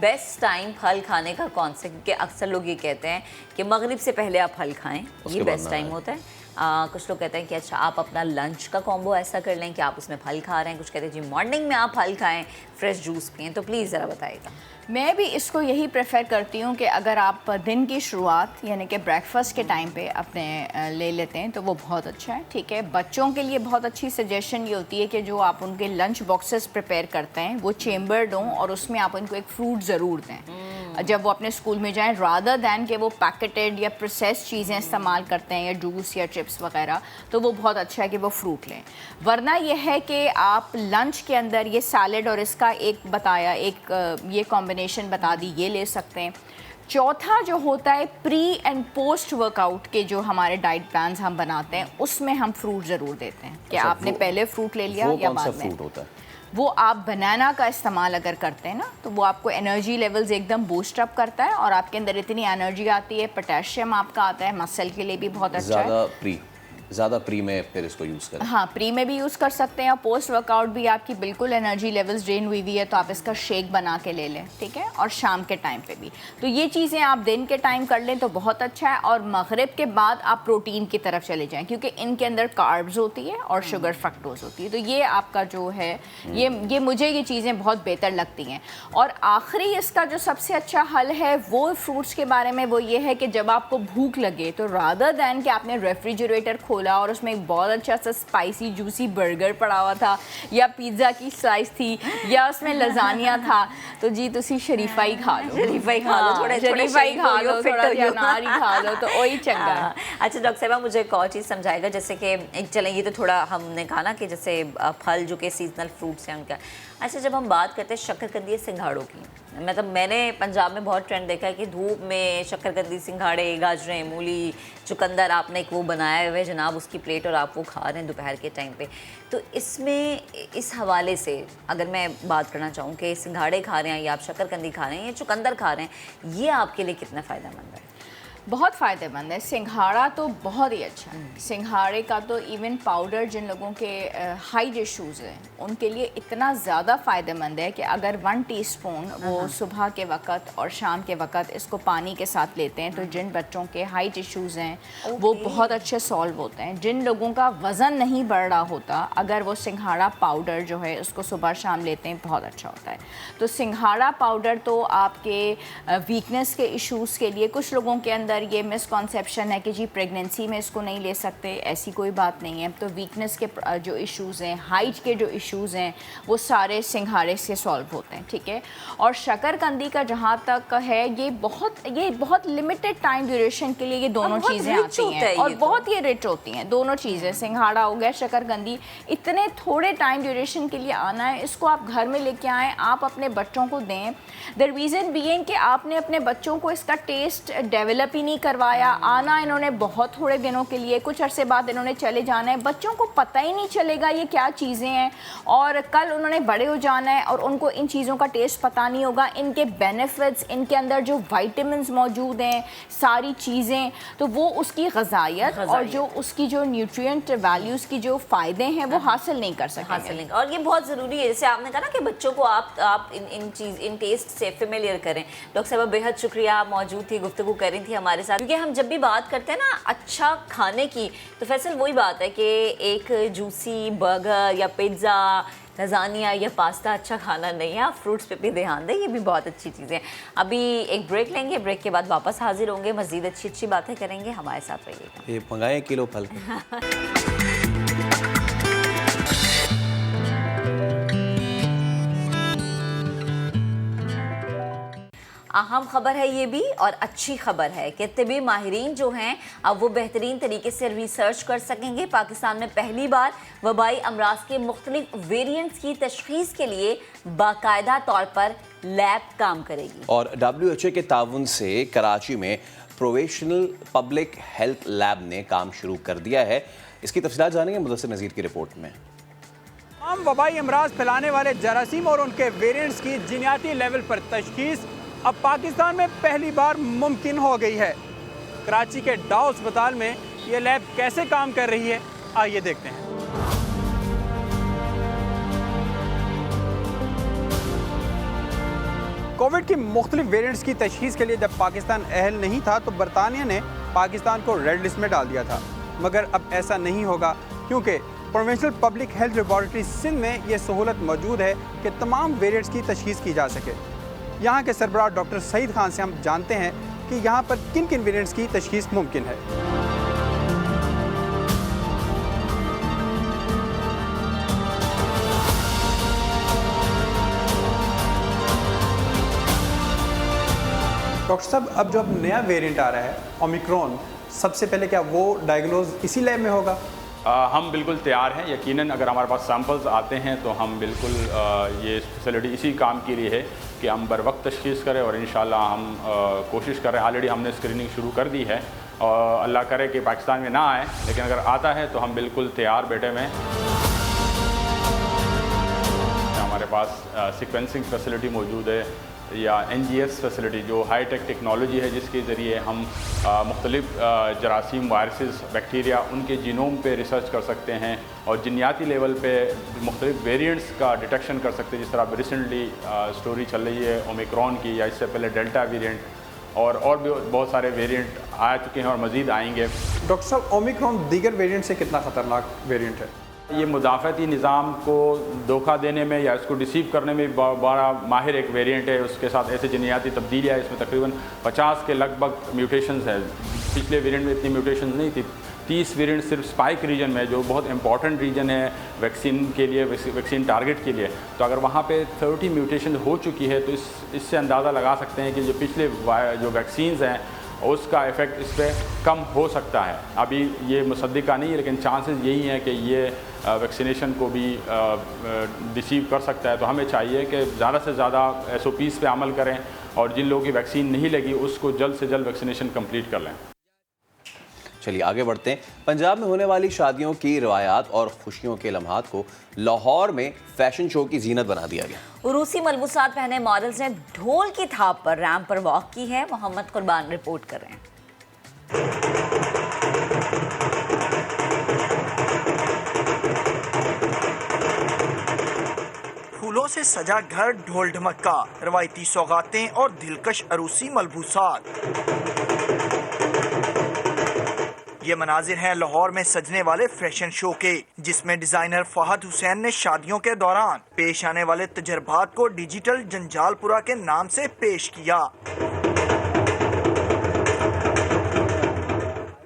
बेस्ट टाइम फल खाने का कौन सा? क्योंकि अक्सर लोग ये कहते हैं कि मगरिब से पहले आप फल खाएं, ये बेस्ट टाइम होता है। कुछ लोग कहते हैं कि अच्छा आप अपना लंच का कॉम्बो ऐसा कर लें कि आप उसमें फल खा रहे हैं। कुछ कहते हैं जी मॉर्निंग में आप फल खाएं, फ्रेश जूस पिएं। तो प्लीज़ ज़रा बताइएगा। मैं भी इसको यही प्रेफर करती हूँ कि अगर आप दिन की शुरुआत यानी कि ब्रेकफास्ट के टाइम पे अपने ले लेते हैं तो वो बहुत अच्छा है, ठीक है। बच्चों के लिए बहुत अच्छी सजेशन ये होती है कि जो आप उनके लंच बॉक्सेस प्रिपेयर करते हैं वो चेम्बर्ड हों, और उसमें आप उनको एक फ्रूट ज़रूर दें जब वो अपने स्कूल में जाएं, रादर दैन कि वो पैकेटेड या प्रोसेस चीज़ें इस्तेमाल करते हैं, या जूस या चिप्स वगैरह। तो वो बहुत अच्छा है कि वो फ्रूट लें। वरना यह है कि आप लंच के अंदर ये सैलड और इसका एक बताया, एक ये कॉम्बिनेशन बता दी, ये ले सकते हैं। चौथा जो होता है प्री एंड पोस्ट वर्कआउट के जो हमारे डाइट प्लान्स हम बनाते हैं, उसमें हम फ्रूट ज़रूर देते हैं कि आपने पहले फ्रूट ले लिया या बाद में। फ्रूट होता है वो आप बनाना का इस्तेमाल अगर करते हैं ना, तो वो आपको एनर्जी लेवल्स एकदम बूस्ट अप करता है, और आपके अंदर इतनी एनर्जी आती है, पोटेशियम आपका आता है, मसल के लिए भी बहुत अच्छा है। ज़्यादा प्री में फिर इसको यूज़ करें। हाँ, प्री में भी यूज़ कर सकते हैं, और पोस्ट वर्कआउट भी आपकी बिल्कुल एनर्जी लेवल्स ड्रेन हुई हुई है तो आप इसका शेक बना के ले लें, ठीक है। और शाम के टाइम पे भी, तो ये चीज़ें आप दिन के टाइम कर लें तो बहुत अच्छा है। और मगरिब के बाद आप प्रोटीन की तरफ चले जाएं, क्योंकि इनके अंदर कार्ब्स होती है और शुगर फ्रक्टोज होती है। तो ये आपका जो है ये मुझे ये चीज़ें बहुत बेहतर लगती हैं। और आखिरी इसका जो सबसे अच्छा हल है वो फ्रूट्स के बारे में, वो ये है कि जब आपको भूख लगे तो रादर दैन कि आपने रेफ्रिजरेटर खोला और उसमें एक बहुत अच्छा सा स्पाइसी जूसी बर्गर पड़ा हुआ था, या पिज़्ज़ा की स्लाइस थी, या उसमें लजानिया था, तो जी तुसी शरीफा ही खा लो, शरीफा ही खा लो, थोड़ा शरीफा ही खा लो, थोड़ा अनार ही खा लो, तो वही चंगा है। अच्छा डॉक्टर साहब, मुझे एक और चीज़ समझाएगा, जैसे कि एक चलें, ये तो थोड़ा हमने कहा ना कि जैसे फल जो कि सीजनल फ्रूट्स हैं उनका। अच्छा, जब हम बात करते हैं शक्करकंदी सिंघाड़ों की, मतलब मैंने पंजाब में बहुत ट्रेंड देखा है कि धूप में शक्करकंदी, सिंघाड़े, गाजरें, मूली, चुकंदर, आपने एक वो बनाया हुआ है जनाब, उसकी प्लेट, और आप वो खा रहे हैं दोपहर के टाइम पे। तो इसमें इस हवाले से अगर मैं बात करना चाहूँ कि सिंघाड़े खा रहे हैं या आप शक्करकंदी खा रहे हैं या चुकंदर खा रहे हैं, ये आपके लिए कितना फ़ायदेमंद है? बहुत फ़ायदेमंद है। सिंघाड़ा तो बहुत ही अच्छा है। सिंघाड़े का तो इवन पाउडर जिन लोगों के हाइट इश्यूज़ हैं उनके लिए इतना ज़्यादा फ़ायदेमंद है कि अगर 1 टीस्पून वो सुबह के वक़्त और शाम के वक़्त इसको पानी के साथ लेते हैं तो जिन बच्चों के हाइट इश्यूज़ हैं वो बहुत अच्छे सॉल्व होते हैं। जिन लोगों का वज़न नहीं बढ़ रहा होता, अगर वो सिंघाड़ा पाउडर जो है उसको सुबह शाम लेते हैं, बहुत अच्छा होता है। तो सिंघाड़ा पाउडर तो आपके वीकनेस के इश्यूज़ के लिए, कुछ लोगों के अंदर ये मिसकॉन्सेप्शन है कि जी प्रेगनेंसी में इसको नहीं ले सकते, ऐसी कोई बात नहीं है। तो वीकनेस के जो इश्यूज़ हैं, हाइट के जो इश्यूज़ हैं, वो सारे सिंघाड़े से सॉल्व होते हैं, ठीक है। और शक्करकंदी का जहाँ तक है, ये बहुत लिमिटेड टाइम ड्यूरेशन के लिए ये दोनों चीज़ें आती हैं, और बहुत ये रिच होती हैं दोनों चीज़ें। सिंघाड़ा हो गया, शक्करकंदी, इतने थोड़े टाइम ड्यूरेशन के लिए आना है, इसको आप घर में लेके आएँ, आप अपने बच्चों को दें। द रीज़न बीइंग कि आपने अपने बच्चों को इसका टेस्ट डेवलप ही भी नहीं करवाया, आना इन्होंने बहुत थोड़े दिनों के लिए, कुछ अरसे बाद इन्होंने चले जाना है, बच्चों को पता ही नहीं चलेगा ये क्या चीज़ें हैं, और कल उन्होंने बड़े हो जाना है और उनको इन चीज़ों का टेस्ट पता नहीं होगा, इनके बेनिफिट्स, इनके अंदर जो वाइटामिन्स मौजूद हैं, सारी चीज़ें, तो वो उसकी ग़िज़ाइयत और जो उसकी जो न्यूट्रिएंट वैल्यूज़ की जो फ़ायदे हैं वो हासिल नहीं कर सकेंगे। और ये बहुत ज़रूरी है, जैसे आपने कहा ना कि बच्चों को आप इन टेस्ट से फेमिलियर करें। डॉक्टर साहब बेहद शुक्रिया, आप मौजूद थी, गुफ्तगू कर रही थी हमारे साथ, क्योंकि हम जब भी बात करते हैं ना अच्छा खाने की, तो फैसल वही बात है कि एक जूसी बर्गर या पिज़्ज़ा, लज़ानिया या पास्ता अच्छा खाना नहीं है, आप फ्रूट्स पे भी ध्यान दें, ये भी बहुत अच्छी चीज़ें हैं। अभी एक ब्रेक लेंगे, ब्रेक के बाद वापस हाजिर होंगे, मज़ीद अच्छी बातें करेंगे, हमारे साथ रहिएगा। ये मंगाए किलो फल अहम खबर है ये भी, और अच्छी खबर है कि तिबी माहिरीन जो हैं अब वो बेहतरीन तरीके से रिसर्च कर सकेंगे। पाकिस्तान में पहली बार वबाई अमराज के मुख्तलिफ वेरिएंट्स की तशखीस के लिए बाकायदा तौर पर लैब काम करेगी। और WHO के ताउन से कराची में प्रोफेशनल पब्लिक हेल्थ लैब ने काम शुरू कर दिया है। इसकी तफसीलात जानेंगे मुदस्सिर नज़ीर की रिपोर्ट में। तमाम वबाई अमराज फैलाने वाले जरासीम और उनके वेरिएंट्स की जीनियाती लेवल पर तशखीस अब पाकिस्तान में पहली बार मुमकिन हो गई है। कराची के डाउ अस्पताल में ये लैब कैसे काम कर रही है, आइए देखते हैं। कोविड की मुख्तलिफ वेरिएंट्स की तशखीस के लिए जब पाकिस्तान अहल नहीं था तो बरतानिया ने पाकिस्तान को रेड लिस्ट में डाल दिया था, मगर अब ऐसा नहीं होगा, क्योंकि provincial public health laboratory Sindh में ये सहूलत मौजूद है कि तमाम वेरिएंट्स की तशखीस की जा सके। यहाँ के सरबराह डॉक्टर सईद खान से हम जानते हैं कि यहाँ पर किन किन वेरिएंट्स की तशखीस मुमकिन है। डॉक्टर साहब, अब जो अब नया वेरिएंट आ रहा है ओमिक्रॉन, सबसे पहले क्या वो डायग्नोज इसी लैब में होगा? हम बिल्कुल तैयार हैं। यकीनन अगर हमारे पास सैंपल्स आते हैं तो हम बिल्कुल ये फैसिलिटी इसी काम के लिए है कि हम बर वक्त तशखीस करें, और इंशाल्लाह हम कोशिश कर रहे हैं। ऑलरेडी हमने स्क्रीनिंग शुरू कर दी है, और अल्लाह करे कि पाकिस्तान में ना आए, लेकिन अगर आता है तो हम बिल्कुल तैयार बैठे हुए हैं। हमारे पास सीक्वेंसिंग फैसिलिटी मौजूद है, या NGS फैसिलिटी जो हाई टेक टेक्नोलॉजी है, जिसके ज़रिए हम मुख्तलिफ जरासीम, वायरसेस, बैक्टीरिया, उनके जीनोम पे रिसर्च कर सकते हैं और जीनियाती लेवल पे मुख्तलिफ वेरिएंट्स का डिटेक्शन कर सकते हैं। जिस तरह रिसेंटली स्टोरी चल रही है ओमिक्रॉन की, या इससे पहले डेल्टा वेरिएंट, और भी बहुत सारे वेरिएंट आ चुके हैं और मज़ीद आएंगे। डॉक्टर साहब, ओमिक्रॉन दीगर वेरिएंट से कितना ख़तरनाक वेरिएंट है? ये मुदाफ़ती निज़ाम को धोखा देने में या इसको डिसीव करने में बड़ा माहिर एक वेरिएंट है। उसके साथ ऐसे जनियाती तब्दीलियाँ, इसमें तकरीबन 50 के लगभग म्यूटेशंस है। पिछले वेरिएंट में इतनी म्यूटेशंस नहीं थी। 30 वेरिएंट सिर्फ स्पाइक रीजन में, जो बहुत इंपॉर्टेंट रीजन है वैक्सीन के लिए, वैक्सीन टारगेट के लिए, तो अगर वहाँ पे 30 म्यूटेशन हो चुकी है तो इससे अंदाज़ा लगा सकते हैं कि जो पिछले जो वैक्सीन्स हैं उसका इफ़ेक्ट इस पर कम हो सकता है। अभी ये मुसद्दिका नहीं है, लेकिन चांसेस यही हैं कि ये वैक्सीनेशन को भी डिसीव कर सकता है। तो हमें चाहिए कि ज़्यादा से ज़्यादा SOPs पे अमल करें, और जिन लोगों की वैक्सीन नहीं लगी उसको जल्द से जल्द वैक्सीनेशन कंप्लीट कर लें। चलिए आगे बढ़ते हैं। पंजाब में होने वाली शादियों की रवायात और खुशियों के लम्हात को लाहौर में फैशन शो की जीनत बना दिया गया। उरूसी मलबूसात पहने मॉडल्स ने ढोल की थाप पर रैंप पर वॉक की है। मोहम्मद कुर्बान रिपोर्ट कर रहे हैं। फूलों से सजा घर, ढोल ढमक्का, रवायती सौगातें और दिलकश अरूसी मलबूसात। ये मनाजिर हैं लाहौर में सजने वाले फैशन शो के, जिसमें डिजाइनर फहद हुसैन ने शादियों के दौरान पेश आने वाले तजर्बात को डिजिटल जंजालपुरा के नाम से पेश किया।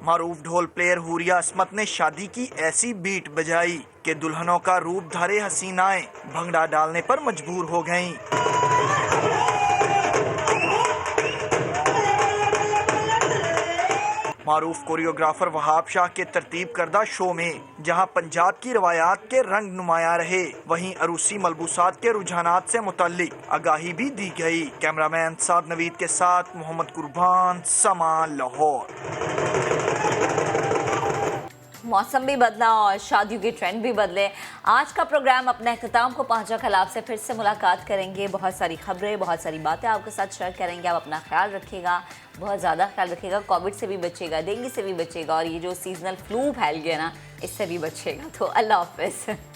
मारूफ ढोल प्लेयर हुरिया अस्मत ने शादी की ऐसी बीट बजाई कि दुल्हनों का रूप धारे हसीनाएं भंगड़ा डालने पर मजबूर हो गईं। मारूफ कोरियोग्राफर वहाब शाह के तरतीब करदा शो में जहां पंजाब की रवायात के रंग नुमाया रहे, वहीं अरूसी मलबूसात के रुझानात से मुताल्लिक आगाही भी दी गई। कैमरामैन साद नवीद के साथ मोहम्मद कुर्बान, समा, लाहौर। मौसम भी बदला और शादियों के ट्रेंड भी बदले। आज का प्रोग्राम अपने अख्ताम को पहुंचा। कल आपसे फिर से मुलाकात करेंगे, बहुत सारी खबरें, बहुत सारी बातें आपके साथ शेयर करेंगे। आप अपना ख्याल रखिएगा, बहुत ज़्यादा ख्याल रखिएगा, कोविड से भी बचिएगा, डेंगू से भी बचिएगा और ये जो सीजनल फ्लू फैल गया ना, इससे भी बचिएगा। तो अल्लाह हाफ़िज़।